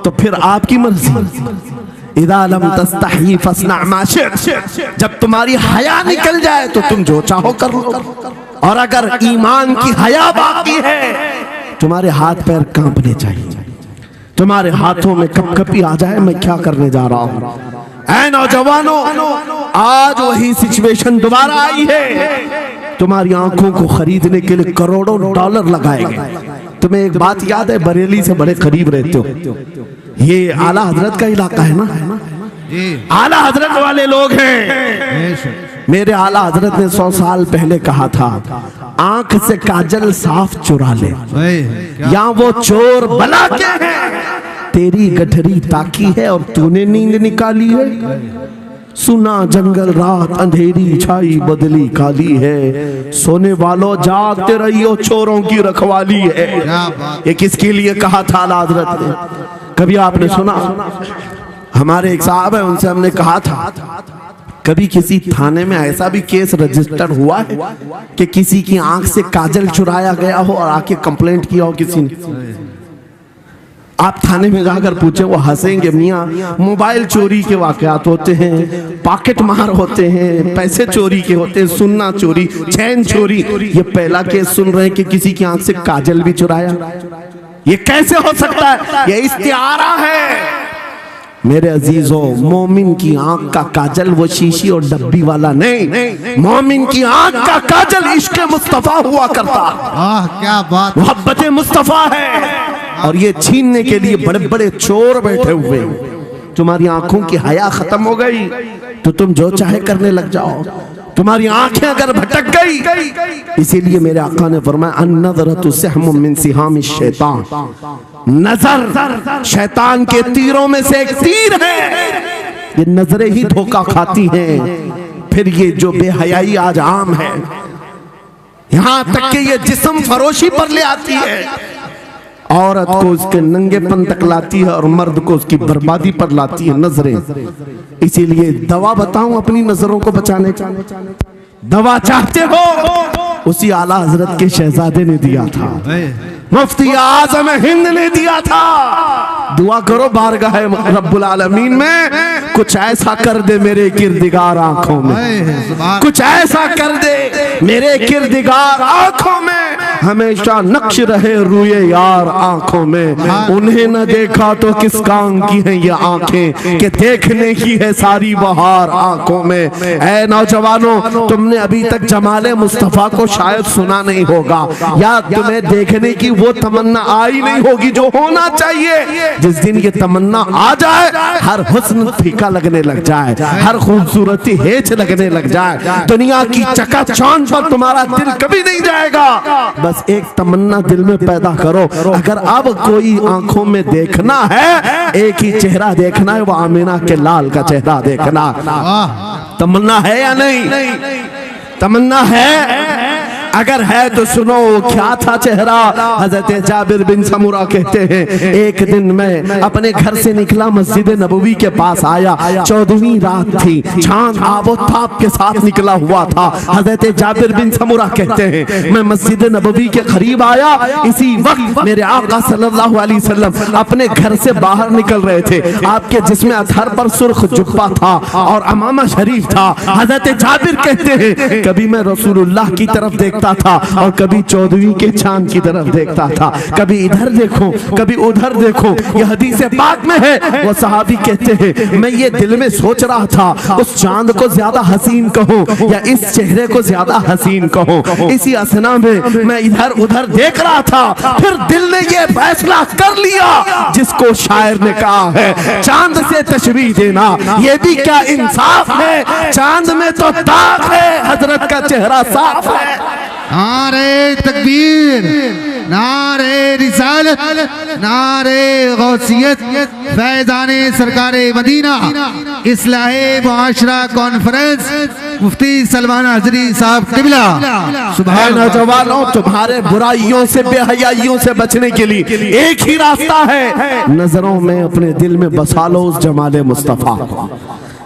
तो फिर आपकी मर्जी। इज़ा लम तस्तही फस्ना मा शि'त, जब तुम्हारी हया निकल जाए तो तुम जो चाहो कर लो, और अगर ईमान की हया बाकी है, तुम्हारे हाथ पैर कांपने चाहिए, तुम्हारे हाथों में कपकपी आ जाए मैं क्या करने जा रहा हूँ। ऐ नौजवानों, आज वही सिचुएशन दोबारा आई है। तुम्हारी आंखों को खरीदने के लिए करोड़ों डॉलर लगाए गए। तुम्हें एक बात याद है, बरेली से बड़े करीब रहते हो, ये आला हजरत का इलाका है ना, आला हजरत वाले लोग हैं। मेरे आला हजरत ने 100 साल पहले कहा था, आंख से काजल साफ चुरा ले, या वो चोर बला के हैं, तेरी गठरी ताकी है और तूने नींद निकाली है। सुना जंगल रात अंधेरी छाई बदली काली है, सोने वालों जागते रहियो चोरों की रखवाली है। ये किसके लिए कहा था आला हज़रत ने? कभी आपने सुना? हमारे एक साहब है, उनसे हमने कहा था कभी किसी थाने में ऐसा भी केस रजिस्टर हुआ है कि किसी की आंख से काजल चुराया गया हो और आके कंप्लेंट किया हो किसी ने? आप थाने में जाकर पूछे, वो हंसेंगे। मियाँ मोबाइल चोरी के वाकयात होते हैं, पॉकेट मार होते हैं, पैसे चोरी के होते हैं, सुन्ना चोरी, चैन चोरी। ये पहला केस सुन रहे हैं कि किसी की आंख से काजल भी चुराया। ये कैसे हो सकता है? ये इस्तिआरा है। मेरे अजीजों, मोमिन की आंख का काजल वो शीशी और डब्बी वाला नहीं, मोमिन की आंख का काजल इश्क मुस्तफा हुआ करता। क्या बात, मोहब्बत मुस्तफा है। और ये छीनने के लिए बड़े बड़े चोर बैठे हुए। तुम्हारी आंखों की हया खत्म हो गई तो तुम जो चाहे करने लग जाओ। तुम्हारी आंखें अगर भटक गई, इसीलिए मेरे आका ने फरमाया अन्नज़रतु सहमुम मिन सिहामिश शैतान, नजर शैतान के तीरों में से एक तीर है। ये नजरें ही धोखा खाती हैं। फिर ये जो बेहयाई आज आम है, यहां तक कि ये जिस्म फरोशी पर ले आती है, औरत को उसके नंगेपन तक लाती है और मर्द को उसकी बर्बादी पर लाती है नजरें। इसीलिए दवा बताऊं अपनी नजरों को बचाने का? दवा चाहते हो? उसी आला हजरत के शहजादे ने दिया था, मुफ्ती आजम हिंद ने दिया था। दुआ करो बारगाह रब्बुल आलमीन में कुछ ऐसा कर दे मेरे किरदिगार आंखों में, कुछ ऐसा कर दे मेरे किरदिगार आंखों में, हमेशा नक्श रहे रूए यार आंखों में। उन्हें न देखा तो किस काम की है ये आंखें कि देखने की है सारी बहार आंखों में। ऐ नौजवानों, तुमने अभी तक जमाले मुस्तफा को शायद सुना नहीं होगा, या तुम्हें देखने की वो तमन्ना आई नहीं होगी जो होना चाहिए। जिस दिन ये तमन्ना आ जाए, हर हुस्न फीका लगने लग जाए, हर खूबसूरती हेच लगने लग जाए, दुनिया की चकाचौंध पर तुम्हारा दिल कभी नहीं जाएगा। बस एक तमन्ना दिल में पैदा करो, अगर अब कोई आंखों में देखना है, एक ही चेहरा देखना है, वो आमीना के लाल का चेहरा देखना। तमन्ना है या नहीं? तमन्ना है? अगर है तो सुनो क्या था चेहरा। हजरत जाबिर बिन समूरा कहते हैं, एक दिन मैं अपने घर से निकला, मस्जिद नबवी के पास आया, 14वीं रात थी, चांद आबोताब के साथ निकला हुआ था। हजरत जाबिर बिन समूरा कहते हैं, मैं मस्जिद नबवी के करीब आया, इसी वक्त मेरे आका सल्लल्लाहु अलैहि वसल्लम अपने घर से बाहर निकल रहे थे। आपके जिस्म अतहर पर सुर्ख जुब्बा था और अमामा शरीफ था। हजरत जाबिर कहते हैं, कभी मैं रसूलुल्लाह की तरफ देखता था और कभी 14वीं के चांद की तरफ देखता था, कभी इधर देखो कभी उधर देखो। यह हदीस पाक में है। वो सहाबी कहते हैं, मैं ये दिल में सोच रहा था, उस चांद को ज्यादा हसीन कहूं या इस चेहरे को ज्यादा हसीन कहूं। इसी असना में मैं इधर उधर देख रहा था, फिर दिल ने ये फैसला कर लिया जिसको शायर ने कहा है, चांद से तशबीह देना ये भी क्या इंसाफ है, चांद में तो दाग है, हजरत का चेहरा साफ है। नारे तकबीर, नारे रिसालत, नारे गौसियत, फैज़ाने सरकारे मदीना, इस्लाहे मुआशरा कॉन्फ्रेंस, मुफ्ती सलमान हजरी साहब किबला। सुभान नौजवानों, तुम्हारे बुराइयों से बेहयाइयों से बचने के लिए एक ही रास्ता है, नजरों में अपने दिल में बसा लो उस जमाले मुस्तफा को।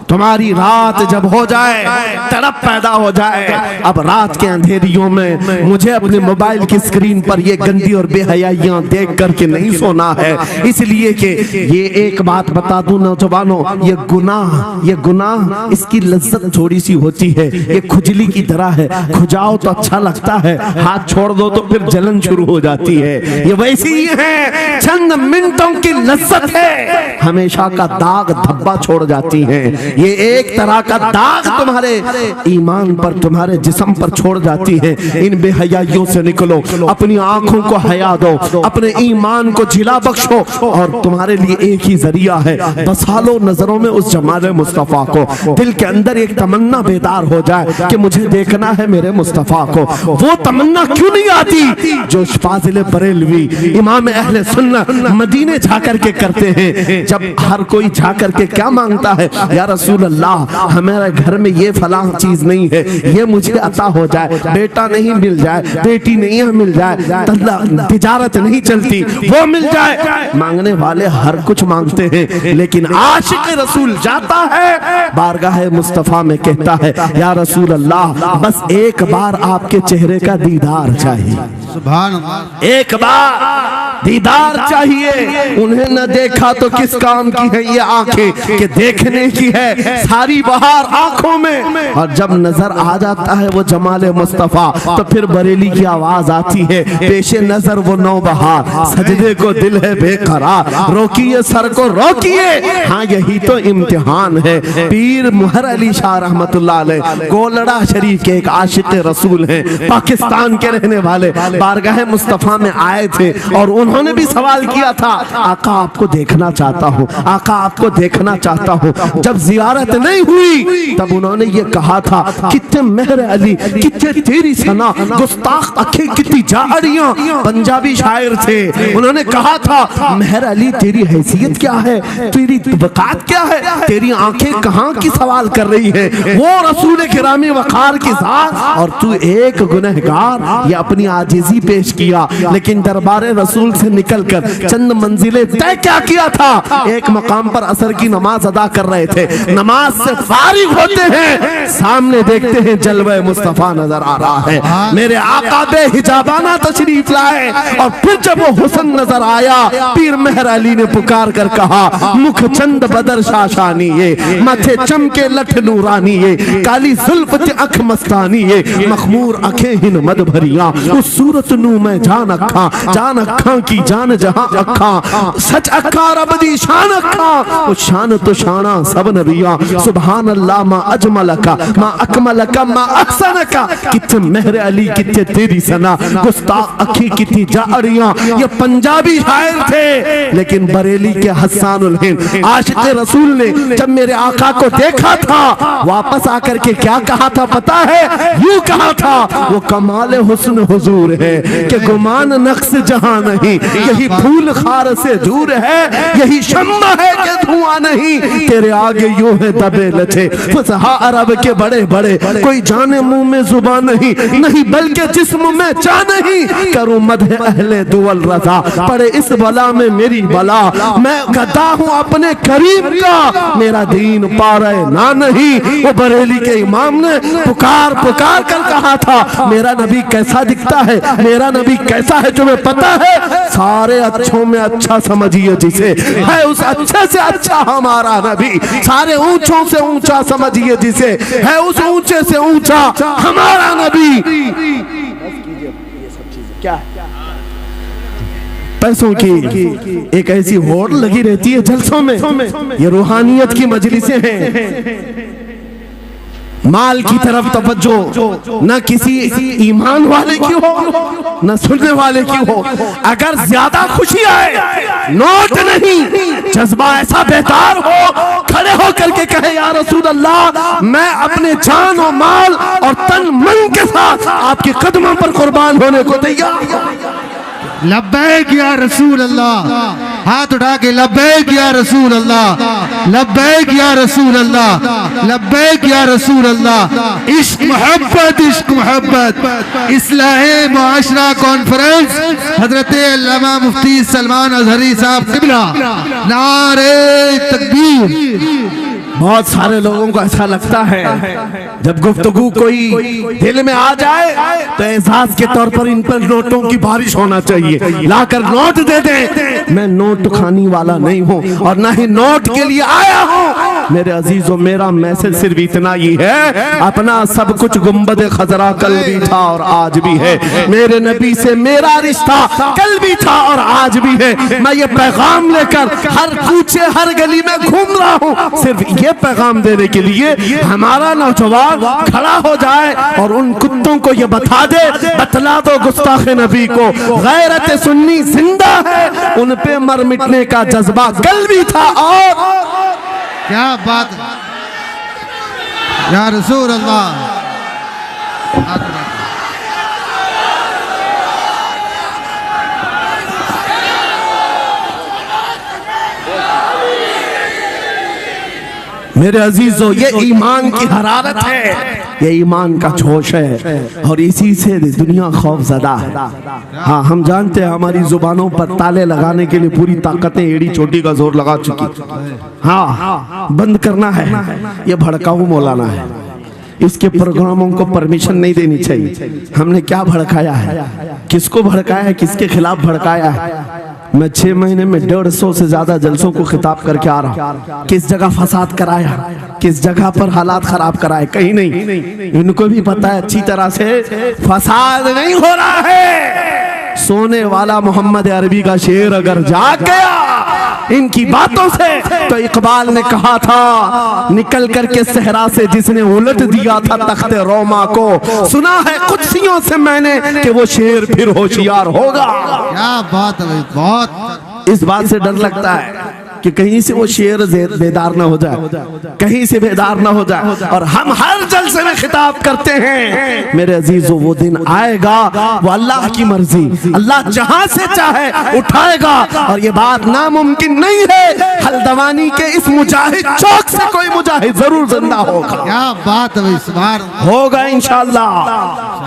तुम्हारी रात जब हो जाए, तड़प पैदा हो जाए, अब रात के अंधेरियों में मुझे अपने मोबाइल की स्क्रीन पर ये गंदी और बेहयाइयां देख करके नहीं सोना है। इसलिए कि ये एक बात बता दूं नौजवानों, ये गुनाह इसकी लज्जत थोड़ी सी होती है, ये खुजली की तरह है, खुजाओ तो अच्छा लगता है, हाथ छोड़ दो तो फिर जलन शुरू हो जाती है। ये वैसी ही है, चंद मिनटों की लज्जत है, हमेशा का दाग धब्बा छोड़ जाती है। ये एक तरह का दाग तुम्हारे ईमान पर, तुम्हारे जिस्म पर छोड़ जाती है। इन बेहयाइयों से निकलो, अपनी आंखों को हया दो, अपने ईमान को जिला बख्शो, और तुम्हारे लिए एक ही जरिया है, बसा लो नजरों में उस जमाले मुस्तफा को। दिल के अंदर एक तमन्ना बेदार हो जाए कि मुझे देखना है मेरे मुस्तफा को। वो तमन्ना क्यों नहीं आती जो फाजिल बरेलवी इमाम अहले सुन्नत मदीने जाकर के करते हैं। जब हर कोई जाकर के क्या मांगता है, या रसूल अल्लाह, हमारे घर में ये फलां चीज नहीं है, ये मुझे अता हो जाए, बेटा नहीं मिल जाए, बेटी नहीं मिल जाए, तिजारत नहीं चलती, वो मिल जाए। मांगने वाले हर कुछ मांगते हैं, लेकिन आशिक रसूल जाता है बारगाह मुस्तफा में, कहता है, या रसूल अल्लाह, बस एक बार आपके चेहरे का दीदार चाहिए। सुभान अल्लाह, एक बार दीदार चाहिए। उन्हें न देखा तो किस काम की है ये आंखें कि देखने की है सारी बहार आंखों में। और जब नजर आ जाता है वो जमाले मुस्तफा, तो फिर बरेली की आवाज आती है, पेशे नजर वो नौ बहार, सजदे को दिल है बेकरार, रोकिए सर को रोकिए, हाँ यही तो इम्तिहान है। पीर मुहर अली शाह रहमतुल्लाह अलैह गोलड़ा शरीफ के एक आशिक रसूल हैं, पाकिस्तान के रहने वाले, बारगाह मुस्तफा में आए थे और उन्होंने भी सवाल किया था, आका आपको देखना चाहता हूँ, आका आपको देखना चाहता हूँ। जब जियारत नहीं हुई तब उन्होंने ये कहा था, कितने मेहर अली, कितने तेरी सना, गुस्ताख अखे कितनी जाड़ियां। पंजाबी शायर थे, उन्होंने कहा था, मेहर अली तेरी हैसियत क्या है, तेरी वकात क्या है, तेरी आंखें कहाँ की सवाल कर रही है, वो रसूल किरामी वकार की जात, और तू एक गुनहगार। ये अपनी आजिजी पेश किया, लेकिन दरबारे रसूल से निकलकर चंद मंजिलें तय क्या किया था। एक मकाम पर असर की नमाज अदा कर रहे थे, नमाज से फारिग होते हैं, सामने देखते हैं जलवे मुस्तफा नजर आ रहा है, मेरे आका बेहिजाबाना तशरीफ लाए। और फिर जब वो हुस्न नजर आया, पीर मेहर अली ने पुकार कर कहा, मुख चंद बदर शाशानी ये, माथे चमके लठ नूरानी ये, काली जुल्फ अख मस्तानी ये, मखमूर अखे हिन मद भरिया, उस सूरत सूरत नू मैं जान अखा की जान जहां अखा सच अखा रब दी शान अखा ओ शान तो शाना सब नबिया सुभान अल्लाह मा अजमलका मा अकमलका मा अहसनका किथे मेहर अली किथे तेरी सना गुस्ताख अखी किथे जारियां ये पंजाबी शायर थे लेकिन बरेली के हस्सानुल हिंद आशिक रसूल ने जब मेरे आका को देखा था वापस आकर के क्या कहा था पता है यूं कहा था वो कमाल हुस्न हुजूर है कि गुमान नक्श जहां नहीं यही फूल खार से दूर है यही शम्मा है कि धुआं नहीं तेरे आगे यूं है दबे लचे फसहा अरब के बड़े बड़े कोई जाने मुंह में जुबान नहीं बल्कि जिस्म में जा नहीं करूं मदह अहले दुवल रजा पड़े इस बला में मेरी बला मैं गदा हूं अपने करीम का मेरा दीन पा रहे ना नहीं वो बरेली के इमाम ने पुकार पुकार कर कहा था मेरा नबी कैसा दिखता है मेरा नबी कैसा है तुम्हें पता है सारे अच्छों में अच्छा समझिए जिसे है उस अच्छे से अच्छा हमारा नबी सारे ऊंचों से ऊंचा समझिए जिसे है उस ऊंचे से ऊंचा हमारा नबी क्या पैसों की एक ऐसी होड़ लगी रहती है जलसों में ये रूहानियत की मजलिसें हैं माल की तरफ तवज्जो न किसी ईमान वाले की हो न सुनने वाले की हो अगर ज्यादा खुशी आए नोट नहीं जज्बा ऐसा बेहतर हो खड़े होकर के कहे या रसूल अल्लाह मैं अपने जान और माल और तन मन के साथ आपके कदमों पर कुर्बान होने को तैयार लब्बैक या रसूल अल्लाह हाथ उठा के लब्बैक या रसूल अल्लाह लब्बैक या रसूल अल्लाह लब्बैक या रसूल अल्लाह इश्क मोहब्बत इस्लाहे मुआशरा कॉन्फ्रेंस हजरत अल्लामा मुफ्ती सलमान अजहरी साहब किबला नारे तकबीर। बहुत सारे लोगों को ऐसा लगता है जब गुफ्तगू कोई दिल में आ जाए तो एहसास के तौर पर इन पर नोटों की बारिश होना चाहिए लाकर नोट दे दे मैं नोट खानी वाला नहीं हूँ और ना ही नोट के लिए आया हूँ मेरे अजीजों मेरा मैसेज सिर्फ इतना ही है अपना सब कुछ गुंबद खजरा कल भी था और आज भी है मेरे नबी से मेरा रिश्ता कल भी था और आज भी है मैं ये पैगाम लेकर हर कूचे हर गली में घूम रहा हूँ सिर्फ ये पैगाम देने के लिए हमारा नौजवान खड़ा हो जाए और उन कुत्तों को ये बतला दो गुस्ताखे नबी को गैरत सुन्नी जिंदा है उन पे मर मिटने का जज्बा कल भी था और क्या बात या रसूल अल्लाह। मेरे अजीजों ये ईमान की हरारत है ये ईमान का जोश है और इसी से दुनिया खौफजदा है। हाँ हम जानते हैं हमारी जुबानों पर ताले लगाने के लिए पूरी ताकतें एड़ी चोटी का जोर लगा चुकी हाँ बंद करना है ये भड़काऊ मौलाना है इसके प्रोग्रामों को परमिशन नहीं देनी चाहिए हमने क्या भड़काया है किसको भड़काया है किसके खिलाफ भड़काया है मैं 6 महीने में 150 से ज्यादा जलसों को खिताब करके आ रहा हूँ किस जगह फसाद कराया किस जगह पर हालात खराब कराए कहीं नहीं इनको भी पता है अच्छी तरह से फसाद नहीं हो रहा है सोने वाला मोहम्मद अरबी का शेर अगर जाग गया इनकी बातों से तो इकबाल ने कहा था निकल करके सहरा से जिसने उलट दिया था तख्ते रोमा को सुना है कुत्सियों से मैंने कि वो शेर फिर होशियार होगा। क्या बात है बहुत इस बात से डर लगता है कि कहीं से वो शेर बेदार ना हो जाए कहीं से बेदार ना हो जाए और हम हर जलसे में खिताब करते हैं मेरे अजीजों वो दिन आएगा वो अल्लाह की मर्जी अल्लाह जहां से चाहे उठाएगा और ये बात नामुमकिन नहीं है हल्द्वानी के इस मुजाहिद चौक से कोई मुजाहिद जरूर जिंदा होगा। क्या बात है इस बार होगा इंशाअल्लाह।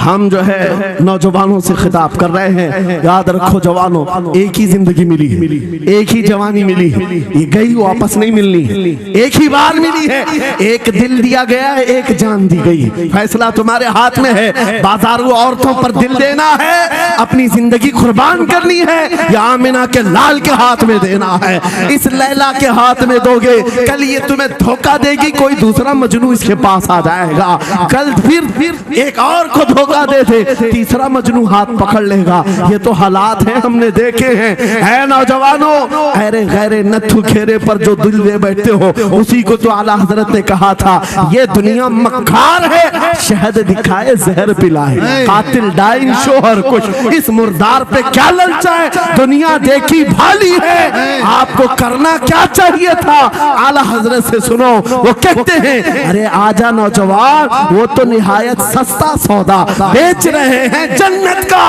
हम जो है नौजवानों से खिताब कर रहे हैं याद रखो जवानों एक ही जिंदगी मिली है एक ही जवानी मिली है ये गई वापस नहीं मिलनी, एक ही बार मिली है। एक दिल दिया गया है, एक जान दी गई। फैसला तुम्हारे हाथ में है। बाजारू औरतों पर दिल देना है, अपनी जिंदगी कुर्बान करनी है, या आमिना के लाल के हाथ में देना है। इस लैला के हाथ में दोगे, कल ये तुम्हें धोखा देगी, कोई दूसरा मजनू इसके पास आ जाएगा। कल फिर एक और को धोखा दे दे, तीसरा मजनू हाथ पकड़ लेगा। ये तो हालात हैं, हमने देखे हैं। है नौजवानों, अरे गैरे नथु खेरे पर जो दिल दे बैठते हो, उसी को तो आला हजरत ने कहा था, ये दुनिया मक्कार है, शहद दिखाए जहर पिलाए, कातिल डाइन शोहर कुछ, इस मुर्दार पे क्या ललचाए, दुनिया देखी भाली है, आपको करना क्या चाहिए था। आला हजरत से सुनो, वो कहते हैं, अरे आजा नौजवान, वो तो निहायत सस्ता सौदा बेच रहे हैं जन्नत का,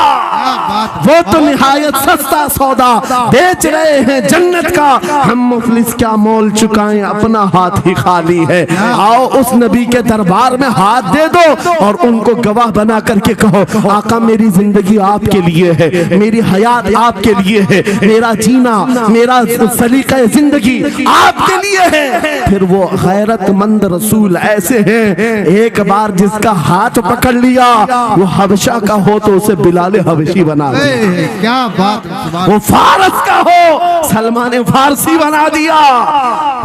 वो तो निहायत सस्ता सौदा बेच रहे हैं जन्नत का, हम मुफलिस क्या मोल चुकाएं, अपना हाथ ही खाली है। आओ उस नबी के दरबार में हाथ दे दो और उनको गवाह बना करके कहो, आका मेरी जिंदगी आपके लिए है, मेरी हयात आपके लिए है, मेरा जीना, मेरा सलीका जिंदगी आपके लिए है। फिर वो गैरतमंद रसूल ऐसे हैं, एक बार जिसका हाथ पकड़ लिया, वो हबशा का हो तो उसे बिलाल हबशी बना दिया। क्या बात, वो फारस का हो, सलमान फारसी बना दिया।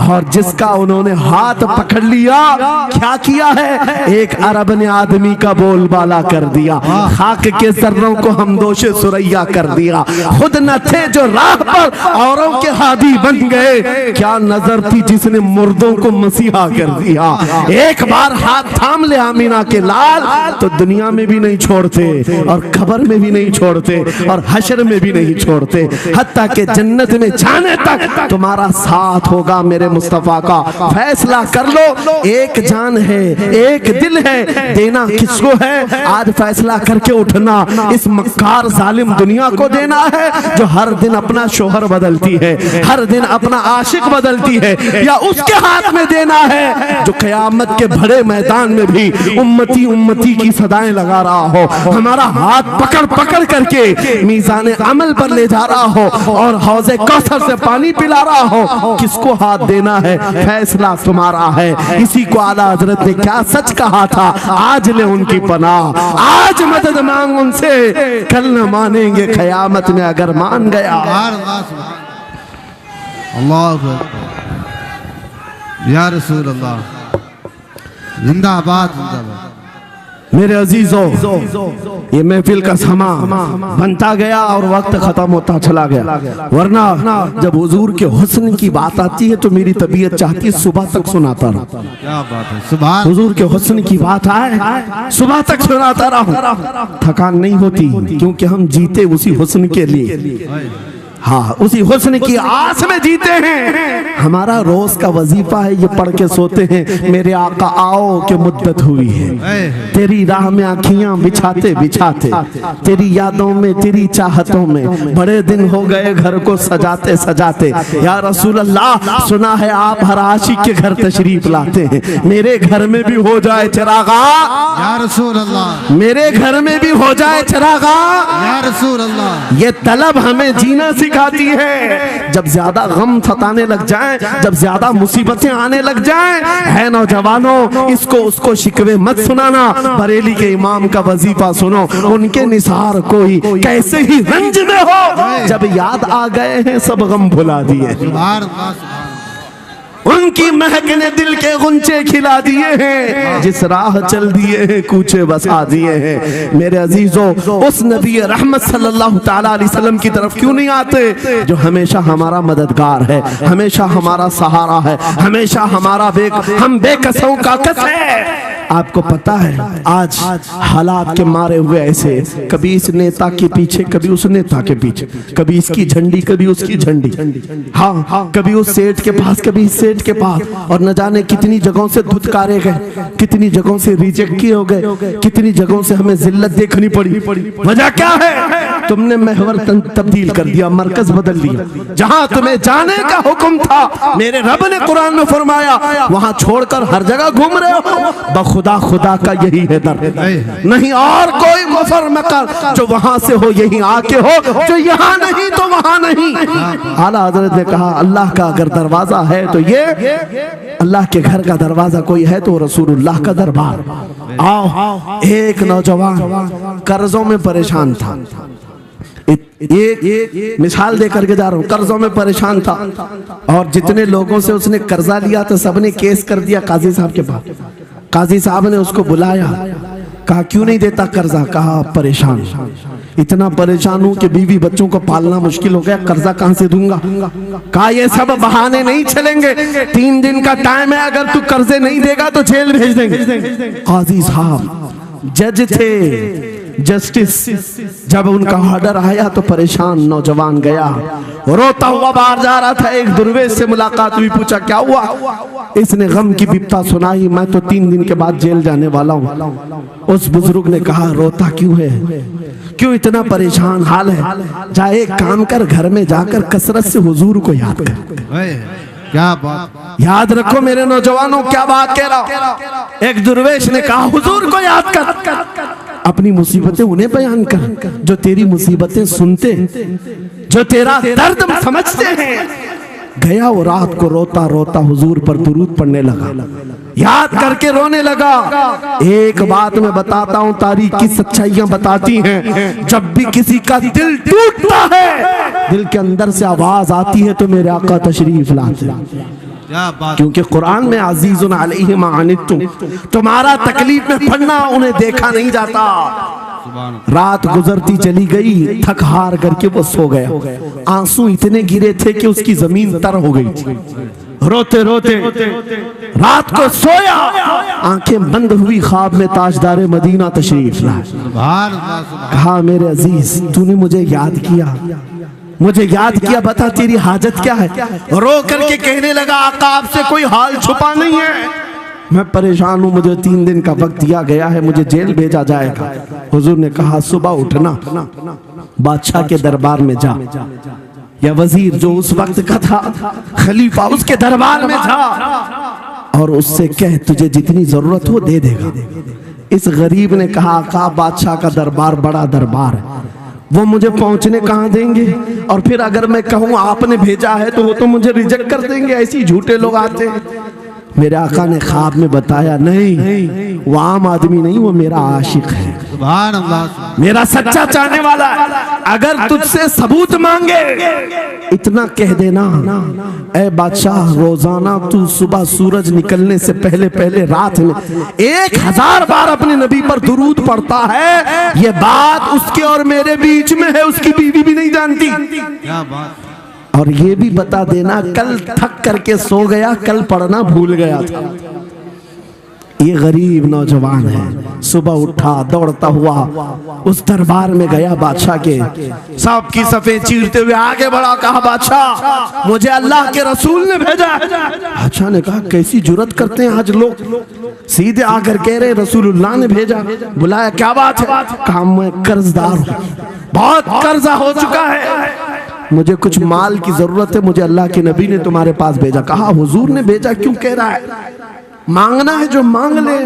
और जिसका उन्होंने हाथ पकड़ लिया, क्या किया है, एक अरब ने आदमी का बोलबाला कर दिया, खाक के जर्रों को हमदोशे सुरैया कर दिया। खुद न थे जो राह पर औरों के हादी बन गए, क्या नजर थी जिसने मुर्दों को मसीहा कर दिया। एक बार हाथ थाम ले आमीना के लाल, तो दुनिया में भी नहीं छोड़ते, और खबर में भी नहीं छोड़ते, और हशर में भी नहीं छोड़ते, हत्ता के जन्नत में जाने तक तुम्हारा साथ होगा मेरे मुस्तफा का। फैसला कर लो, एक जान है, एक दिल है, देना किसको है, आज फैसला करके उठना। इस मक्कार जालिम दुनिया को देना है, जो हर दिन अपना शोहर बदलती है, हर दिन अपना आशिक बदलती है, या उसके हाथ में देना है जो कयामत के बड़े मैदान में भी उम्मती उम्मती की सदाएं लगा रहा हो, हमारा हाथ पकड़ पकड़ करके मीज़ान अमल पर ले जा रहा हो, और हौज़े कौसर से पानी पिला रहा हो। किसको हाथ देना है, फैसला तुम्हारा है। इसी को आला हजरत ने क्या सच कहा था, आज ले उनकी पनाह, आज मदद मांग उनसे, कल न मानेंगे कयामत में अगर मान गया। अल्लाह या रसूल अल्लाह, जिंदाबाद जिंदाबाद। मेरे अजीजों, ये महफिल का समा बनता गया और वक्त खत्म होता चला गया, वरना जब हुजूर के हुस्न की बात आती है तो मेरी तबीयत चाहती है सुबह तक सुनाता रहूं। क्या बात है, सुभान। हुजूर के हुस्न की बात आए, सुबह तक सुनाता रहूं, थकान नहीं होती, क्योंकि हम जीते उसी हुस्न के लिए। हाँ, उसी हुस्न की आस में जीते हैं। हमारा रोज का वजीफा है, ये पढ़ के सोते हैं, मेरे आका आओ कि मुद्दत हुई है, तेरी राह में आँखियां बिछाते बिछाते, तेरी यादों में, तेरी चाहतों में, बड़े दिन हो गए घर को सजाते सजाते। या रसूल अल्लाह, सुना है आप हर आशिक के घर तशरीफ लाते हैं, मेरे घर में भी हो जाए चिरागा, या रसूल अल्लाह, मेरे घर में भी हो जाए चिरागा, या रसूल अल्लाह। ये तलब हमें जीना सिखाती है। जब ज्यादा गम सताने लग जाएं, जब ज्यादा मुसीबतें आने लग जाएं, है नौजवानों, इसको उसको शिकवे मत सुनाना, बरेली के इमाम का वजीफा सुनो, उनके निसार कोई कैसे ही रंज में हो, जब याद आ गए हैं सब गम भुला दिए, उनकी महक ने दिल के गुंचे खिला दिए हैं, जिस राह चल दिए हैं कूचे बसा दिए हैं। मेरे अजीजों, उस नबी रहमत सल्लल्लाहु तआला अलैहि वसल्लम की तरफ क्यों नहीं आते, जो हमेशा हमारा मददगार है, हमेशा हमारा सहारा है, हमेशा हमारा हम बेकसों का कस है। आपको पता है आज हालात के मारे हुए ऐसे, कभी इस नेता के पीछे, कभी उस नेता के पीछे, कभी इसकी झंडी, कभी उसकी झंडी, हाँ, कभी उस सेठ के पास, कभी इस सेठ के पास, और न जाने कितनी जगहों से धुतकारे गए, कितनी जगहों से रिजेक्ट किए हो गए, कितनी जगहों से हमें जिल्लत देखनी पड़ी। वजह क्या है? तुमने महवर तब्दील कर दिया, मरकज बदल दिया। जहां तुम्हें जाने का हुक्म था मेरे रब ने कुरान में फरमाया, वहां छोड़कर हर जगह घूम रहे हो। बखुदा खुदा का यही है दर, नहीं और कोई मुफर मकर जो वहां से हो यही आके हो, जो यहाँ नहीं तो वहां नहीं। आला हजरत ने कहा अल्लाह का अगर दरवाजा है तो ये अल्लाह के घर का दरवाजा कोई है तो रसूलुल्लाह का दरबार। आओ, एक नौजवान कर्जों में परेशान था, एक मिसाल दे करके जा रहा हूँ, कर्जों में परेशान था और जितने लोगों से उसने कर्जा लिया तो सबने केस कर दिया काजी साहब के पास। काजी साहब ने उसको बुलाया, कहा क्यों नहीं देता कर्जा? कहा परेशान, इतना परेशान हूं कि बीवी बच्चों को पालना मुश्किल हो गया, कर्जा कहां से दूंगा? कहा ये सब बहाने नहीं चलेंगे, 3 दिन का टाइम है, अगर तू कर्जे नहीं देगा तो जेल भेज देंगे। काजी साहब जज थे, जस्टिस, जब उनका ऑर्डर आया तो परेशान नौजवान गया, रोता हुआ बाहर जा रहा था। एक दुर्वेश से मुलाकात हुई, पूछा क्या हुआ? इसने गम की बिपता सुनाई, मैं तो 3 दिन के बाद जेल जाने वाला हूँ। उस बुजुर्ग ने कहा रोता क्यों है, क्यों इतना परेशान हाल है? जा एक काम कर, घर में जाकर कसरत से हुजूर को याद कर। क्या बात, याद रखो मेरे नौजवानों, क्या बात कह रहा। एक दुर्वेश ने कहा हुजूर को याद कर, अपनी मुसीबतें उन्हें बयान कर जो तेरी मुसीबतें सुनते, जो तेरा दर्द समझते हैं। गया वो रात को रोता रोता हुजूर पर दुरूद पढ़ने लगा, याद करके रोने लगा। एक बात मैं बताता हूँ, तारीख की सच्चाइयां बताती हैं, जब भी किसी का दिल टूटता है, दिल के अंदर से आवाज आती है तो मेरे आका तशरीफ लाते हैं। क्योंकि कुरान में अजीजुन अलैहि मा अनित्तुम, तुम्हारा तकलीफ में पड़ना उन्हें देखा नहीं जाता। रात गुजरती चली गई, थक हार करके वो सो गया। आंसू इतने गिरे थे कि उसकी जमीन तर हो गई। रोते रोते रात को सोया, आंखें बंद हुई, ख्वाब में ताजदार मदीना तशरीफ लाए। कहा मेरे अजीज तूने मुझे याद किया, मुझे याद किया, बता तेरी हाजत क्या है? रो करके कहने लगा आका आपसे कोई हाल छुपा नहीं है, मैं परेशान हूँ, मुझे 3 दिन का वक्त दिया गया है, मुझे जेल भेजा जाएगा। हुजूर ने कहा सुबह उठना, बादशाह के दरबार में जा, या वजीर जो उस वक्त का था, खलीफा, उसके दरबार में जा और उससे कह तुझे जितनी जरूरत हो दे देगा। इस गरीब ने कहा आका बादशाह का दरबार बड़ा दरबार है, वो मुझे पहुंचने कहाँ देंगे, और फिर अगर मैं कहूँ आपने भेजा है तो वो तो मुझे रिजेक्ट कर देंगे, ऐसे झूठे लोग आते हैं। मेरे आका ने ख्वाब में बताया नहीं, वो आम आदमी नहीं, वो मेरा आशिक है, सुभान अल्लाह, मेरा सच्चा चाहने वाला है। अगर तुझसे सबूत मांगे इतना कह देना, ऐ बादशाह रोजाना तू सुबह सूरज निकलने से पहले पहले रात में 1000 बार अपने नबी पर दुरूद पढ़ता है, ये बात उसके और मेरे बीच में है, उसकी बीवी भी नहीं जानती। क्या बात। और ये भी बता देना कल थक करके सो गया, कल पढ़ना भूल गया था। ये गरीब नौजवान है, सुबह उठा दौड़ता हुआ उस दरबार में गया, बादशाह के सब की सफेद चीरते हुए आगे बढ़ा, कहा बादशाह मुझे अल्लाह के रसूल ने भेजा। बादशाह ने कहा कैसी जुर्रत करते हैं आज लोग, सीधे आकर कह रहे रसूलुल्लाह ने भेजा। बुलाया क्या बात है? कहा मैं कर्जदार हूँ, बहुत कर्जा हो चुका है, मुझे कुछ माल की जरूरत है, मुझे अल्लाह के नबी ने तुम्हारे पास भेजा। कहा हुजूर ने भेजा, क्यों कह रहा है? मांगना है जो मांग ले।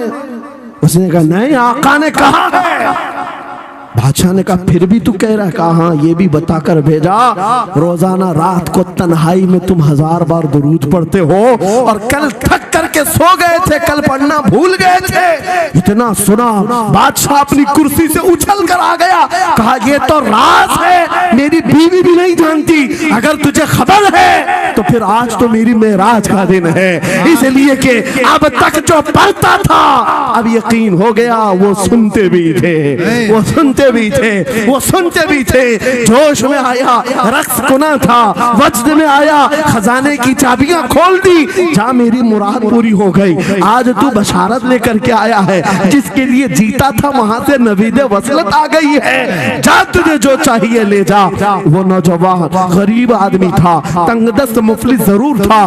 उसने कहा नहीं आका ने कहा है। बादशाह ने कहा फिर भी तू कह रहा है? कहा हाँ ये भी बताकर भेजा, रोजाना रात को तन्हाई में तुम 1000 बार दुरूद पढ़ते हो, और कल थक करके सो गए थे, कल पढ़ना भूल गए थे। इतना सुना बादशाह अपनी कुर्सी से उछल कर आ गया, कहा ये तो राज है, मेरी बीवी भी नहीं जानती, अगर तुझे खबर है तो फिर आज तो मेरी मेराज का दिन है, इसलिए कि अब तक जो पढ़ता था अब यकीन हो गया, वो सुनते भी थे, वो सुनते भी थे, वो सुनते भी थे। जोश में आया, रक्स कुना था, वज्द में आया, खजाने की चाबियां खोल दी, जा मेरी मुराद पूरी हो गई। आज तू बशारत लेकर के आया है, जिसके लिए जीता था वहां से नवीदे वसलत आ गई है, जा तुझे जो चाहिए ले जा। वो नौजवान गरीब आदमी था, तंगदस्त मुफलिस जरूर था,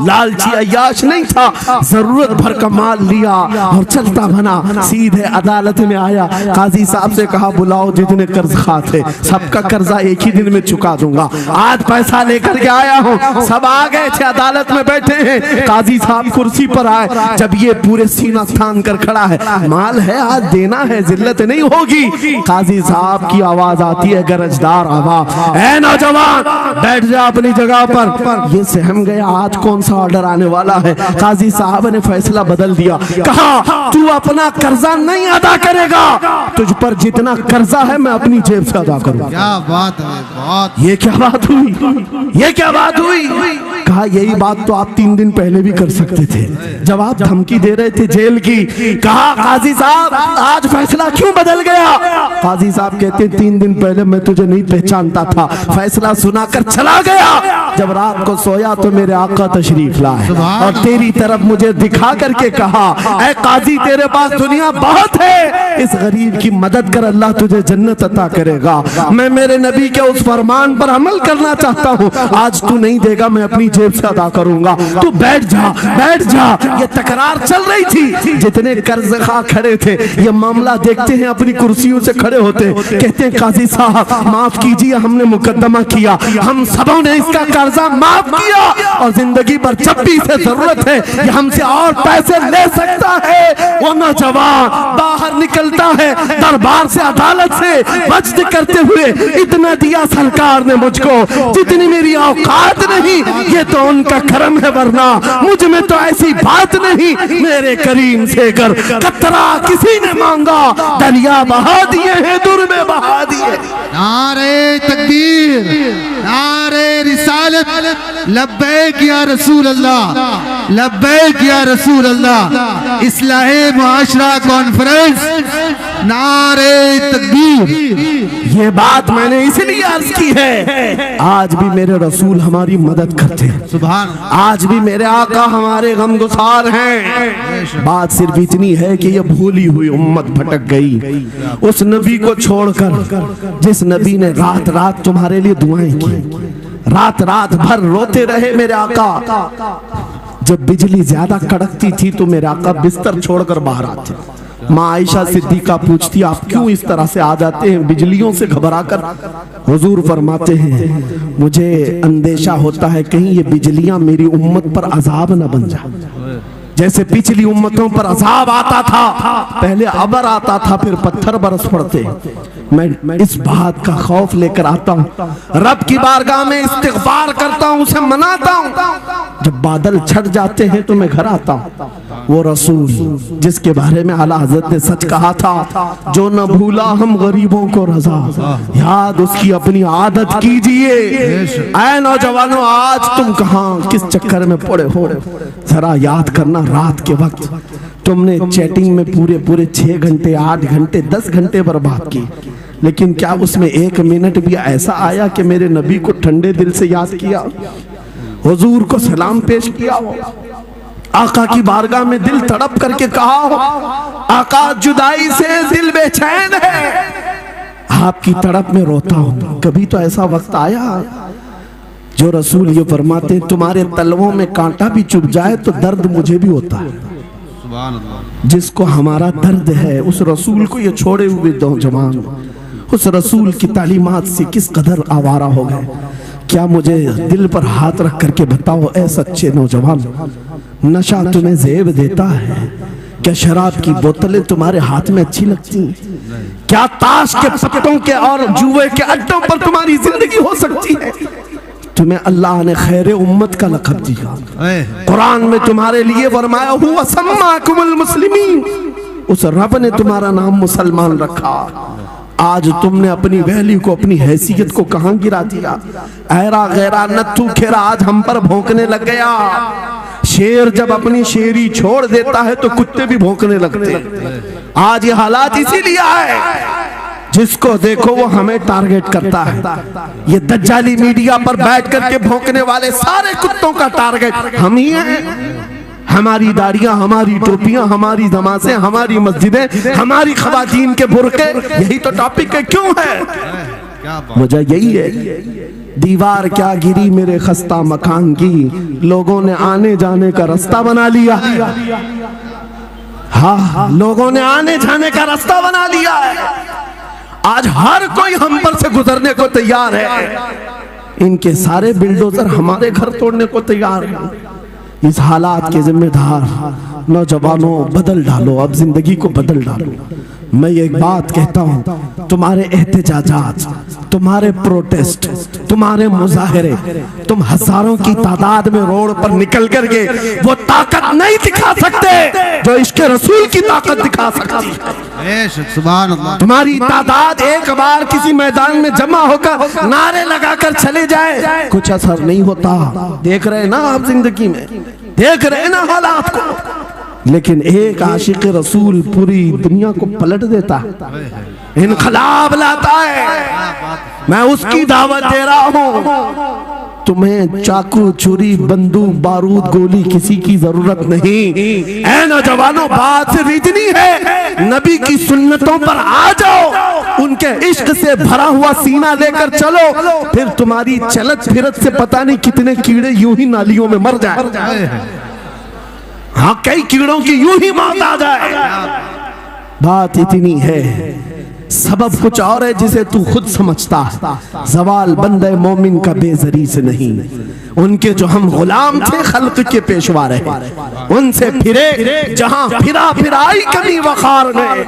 लालची अय्याश नहीं था, जरूरत भर का माल लिया और चलता बना, सीधे अदालत में आया, काजी साहब से ने कहा बुलाओ जितने कर्ज खा थे, सबका कर्जा एक ही दिन में चुका दूंगा। आज पैसा लेकर के आया हूँ। सब आ गए थे, अदालत में बैठे हैं। काजी साहब कुर्सी पर आए। जब ये पूरे सीना थान कर खड़ा है, माल है आज देना है, जिल्लत नहीं होगी। काजी साहब की आवाज आती है, गरजदार आवाज, ऐ नौजवान बैठ जा अपनी जगह पर। ये सहम गया, आज कौन सा ऑर्डर आने वाला है। काजी साहब ने फैसला बदल दिया, कहा तू अपना कर्जा नहीं अदा करेगा, तुझ पर जितना कर्जा है मैं अपनी जेब से अदा करूंगा। क्या बात है, बात ये क्या बात हुई, ये क्या बात हुई। कहा यही बात तो आप 3 दिन पहले भी कर सकते थे, जब आप धमकी दे रहे थे जेल की। कहा काजी साहब आज फैसला क्यों बदल गया। काजी साहब कहते 3 दिन पहले मैं तुझे नहीं पहचानता था, फैसला सुनाकर चला गया। जब रात को सोया तो मेरे आका तशरीफ लाए और तेरी तरफ मुझे दिखा करके कहा, ऐ काजी तेरे पास दुनिया बहुत है, इस गरीब की मदद कर, अल्लाह तुझे जन्नत अता करेगा। मैं मेरे नबी के उस फरमान पर अमल करना चाहता हूँ, आज तू नहीं देगा मैं अपनी जेब से अदा करूंगा, तू बैठ जा बैठ जा। ये तकरार चल रही थी। जितने कर्ज खा खड़े थे ये मामला देखते हैं, अपनी कुर्सियों से खड़े होते, कहते हैं काजी साहब माफ कीजिए, हमने मुकदमा किया, हम सबों ने इसका कर्जा माफ किया और जिंदगी भर जब भी इसे जरूरत है ये हमसे और पैसे ले सकता है। वो नौजवान बाहर निकलता है दरबार से, अदालत से वज्द करते हुए, इतना दिया सरकार ने मुझको जितनी मेरी औकात नहीं, ये तो उनका करम है, वरना मुझ में तो ऐसी बात नहीं। मेरे करीम से कर कतरा किसी ने मांगा, दरिया बहा दिए हैं, दुर में बहा दिए। नारे तकबीर, नारे रिसालत, लब्बैक या रसूल अल्लाह, लब्बैक या रसूल अल्लाह। इस्लाहे मुआशरा कॉन्फ्रेंस, नारे तकबीर। ये बात मैंने इसलिए अर्ज की है, आज भी मेरे रसूल हमारी मदद करते हैं, सुभान, आज भी मेरे आका हमारे गमगुसार हैं। बात सिर्फ इतनी है कि ये भूली हुई उम्मत भटक गई उस नबी को छोड़कर, जिस नबी ने रात रात तुम्हारे लिए दुआएं की, रात रात भर रोते रहे मेरे आका। जब बिजली ज्यादा कड़कती थी तो मेरे आका बिस्तर छोड़कर बाहर आते। माँ आयशा सिद्दीका पूछती आप क्यों इस तरह से आ जाते हैं बिजलियों से घबराकर। हुजूर फरमाते हैं मुझे अंदेशा होता है कहीं ये बिजलियां मेरी उम्मत पर अजाब न बन जाए, जैसे पिछली उम्मतों पर अजाब आता था, पहले अबर आता था फिर पत्थर बरस पड़ते। मैं इस बात का खौफ लेकर आता हूँ, रब की बारगाह में इस्तिग़फार करता हूँ, उसे मनाता हूँ। जब बादल छट जाते हैं तो मैं घर आता हूँ। वो रसूल जिसके बारे में आला हज़रत ने सच कहा था, जो न भूला हम गरीबों को रजा, याद उसकी अपनी आदत कीजिए। ऐ नौजवानों आज तुम कहाँ किस चक्कर में पड़े हो, जरा याद करना। रात के वक्त तुमने चैटिंग में पूरे 6 घंटे 8 घंटे 10 घंटे बर्बाद की, लेकिन क्या उसमें 1 मिनट भी ऐसा आया कि मेरे नबी को ठंडे दिल से याद किया, हुजूर को सलाम पेश किया हो, आका की बारगाह में दिल तड़प करके कहा हो, आका जुदाई से दिल बेचैन है, आपकी तड़प में रोता हूं। कभी तो ऐसा वक्त आया जो रसूल ये फरमाते तुम्हारे तलवों में कांटा भी चुभ जाए तो दर्द मुझे भी होता है। जिसको हमारा दर्द है उस रसूल को ये छोड़े हुए नौजवान उस रसूल की तालीमात से किस कदर आवारा हो गए। क्या मुझे दिल पर हाथ रख करके बताओ ऐ सच्चे नौजवान, नशा तुम्हें ज़ेब देता है? क्या शराब की बोतलें तुम्हारे हाथ में अच्छी लगती? क्या ताश के पत्तों के और जुए के अड्डों पर तुम्हारी जिंदगी हो सकती है? तुम्हें अल्लाह ने खैर उम्मत का लक़ब दिया, कुरान में तुम्हारे लिए फरमाया हुआ सम्माकुमुल मुस्लिमीन, उस रब ने तुम्हारा नाम मुसलमान रखा। आज तुमने अपनी वैल्यू को, अपनी हैसियत को कहां गिरा दिया? ऐरा गैरा नत्थू खेरा आज हम पर भौंकने लग गया। शेर जब अपनी शेरी छोड़ देता है तो कुत्ते भी भौंकने लगते। आज ये हालात इसीलिए है, जिसको देखो वो हमें टारगेट करता है। ये दज्जाली मीडिया पर बैठ करके भौंकने वाले सारे कुत्तों का टारगेट हम ही हैं। हमारी दाढ़ियां, हमारी टोपियां, हमारी नमाज़ें, हमारी मस्जिदें, हमारी ख़वातीन के बुर्के, यही तो टॉपिक है। क्यों है? वजह यही है, दीवार क्या गिरी मेरे खस्ता मकान की, लोगों ने आने जाने का रास्ता बना लिया। हाँ, लोगों ने आने जाने का रास्ता बना लिया है। आज हर कोई हम पर से गुजरने को तैयार है। इनके सारे बिल्डोजर हमारे घर तोड़ने को तैयार हैं। इस हालात के जिम्मेदार नौजवानों, बदल डालो, अब जिंदगी को बदल डालो। मैं ये एक बात कहता हूँ, तुम्हारे एहतजाजात, तुम्हारे प्रोटेस्ट, तुम्हारे मुजाहरे, तुम हजारों की तादाद में रोड पर निकल करके वो ताकत नहीं दिखा सकते जो इश्क रसूल की ताकत दिखा सकती है। सुभान अल्लाह। तुम्हारी तादाद एक बार किसी मैदान में जमा होकर नारे लगाकर चले जाए, कुछ असर नहीं होता। देख रहे हैं ना आप जिंदगी में, देख रहे हैं ना हालात को। लेकिन एक आशिक रसूल पूरी दुनिया को पलट देता है, इनकलाब लाता है। मैं उसकी दावत दे रहा हूं। तुम्हें चाकू, छुरी, बंदूक, बारूद, गोली किसी की जरूरत नहीं। ऐ नौजवानों, बात सिर्फ इतनी है, नबी की सुन्नतों पर आ जाओ, उनके इश्क से भरा हुआ सीना लेकर चलो, फिर तुम्हारी चलत फिरत से पता नहीं कितने कीड़े यूं ही नालियों में मर जाए। हाँ, कई कीड़ों की यूं ही मौत आ जाए। बात इतनी है, सबब कुछ और है जिसे तू खुद समझता है। सवाल बंदे मोमिन का बेजरी से नहीं, उनके जो हम गुलाम थे खल्क के पेशवा रहे, उनसे फिरे जहां फिरा फिराई कभी वखार ने।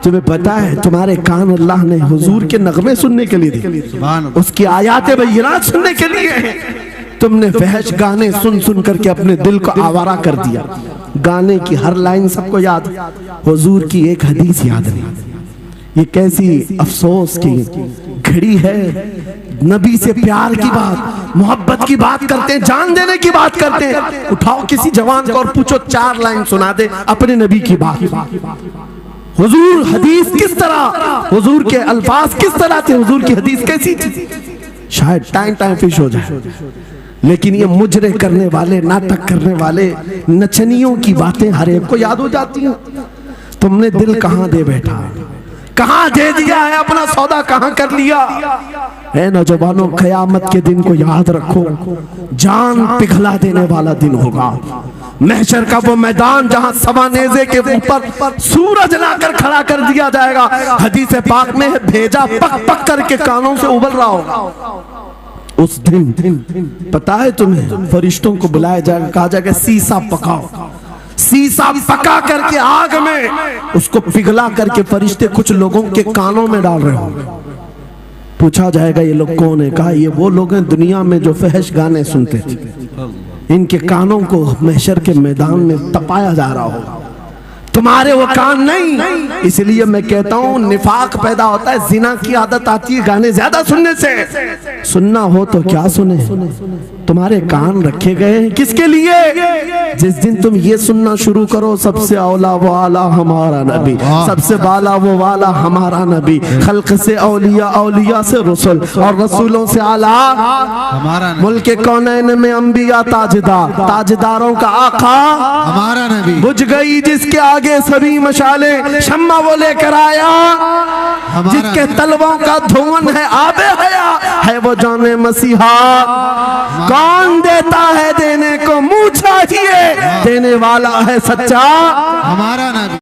तुम्हें पता है तुम्हारे कान अल्लाह ने हुजूर के नगमे सुनने के लिए दिए, उसकी आयाते बय्यिनात सुनने के लिए। तुमने फहश गाने सुन सुन करके अपने दिल को आवारा कर दिया। गाने की हर लाइन सबको याद, हुजूर की एक हदीस याद नहीं। ये कैसी अफसोस की घड़ी है। नबी से प्यार की बात, मोहब्बत की बात करते हैं, जान देने की बात करते हैं। उठाओ किसी जवान को और पूछो 4 लाइन सुना दे अपने नबी की बात। हुजूर हदीस किस तरह, हुजूर के अल्फाज किस तरह थे, हुजूर की हदीस कैसी थी, शायद टाइम फिश हो जाए। लेकिन ये मुजरे करने वाले, नाटक करने वाले, नचनियों की बातें हर एक को याद हो जाती हैं। तुमने दिल कहां दे बैठा, कहां दे दिया है, अपना सौदा कहां कर लिया है। नौजवानों, क़यामत के दिन को याद रखो, जान पिघला देने वाला दिन होगा। महशर का वो मैदान जहां सवा नेज़े के ऊपर सूरज लाकर खड़ा कर दिया जाएगा। हदीस पाक में भेजा पक पक करके कानों से उबल रहा होगा। उस दिन पता है तुम्हें, फरिश्तों को बुलाया जाएगा, कहा जाएगा सीसा पकाओ। सीसा पका करके आग में उसको पिघला करके फरिश्ते कुछ लोगों के कानों में डाल रहे होंगे। पूछा जाएगा ये लोग कौन है, कहा ये वो लोग हैं दुनिया में जो फहश गाने सुनते थे, इनके कानों को महशर के मैदान में तपाया जा रहा होगा। तुम्हारे वो कान नहीं। इसलिए मैं कहता हूँ निफाक पैदा होता है, जिना की आदत आती है गाने ज्यादा सुनने से। सुनना हो तो क्या सुने, तुम्हारे कान रखे गए हैं किसके लिए? जिस दिन तुम ये सुनना शुरू करो, सबसे औला वो आला हमारा नबी, सबसे बाला वो वाला हमारा नबी, खल्क से औलिया, औलिया से रसूल और रसूलों से आला हमारा नबी, मुल्क कौनैन में अंबिया ताजदार, ताजदारों का आका हमारा नबी, बुझ गई जिसके आगे सभी मशाले, शम्मा वो लेकर आया, जिसके तलवों का धुआं है आबे हया, है वो जाने मसीहा। कौन देता है देने को मुँह चाहिए, देने वाला है सच्चा हमारा नबी।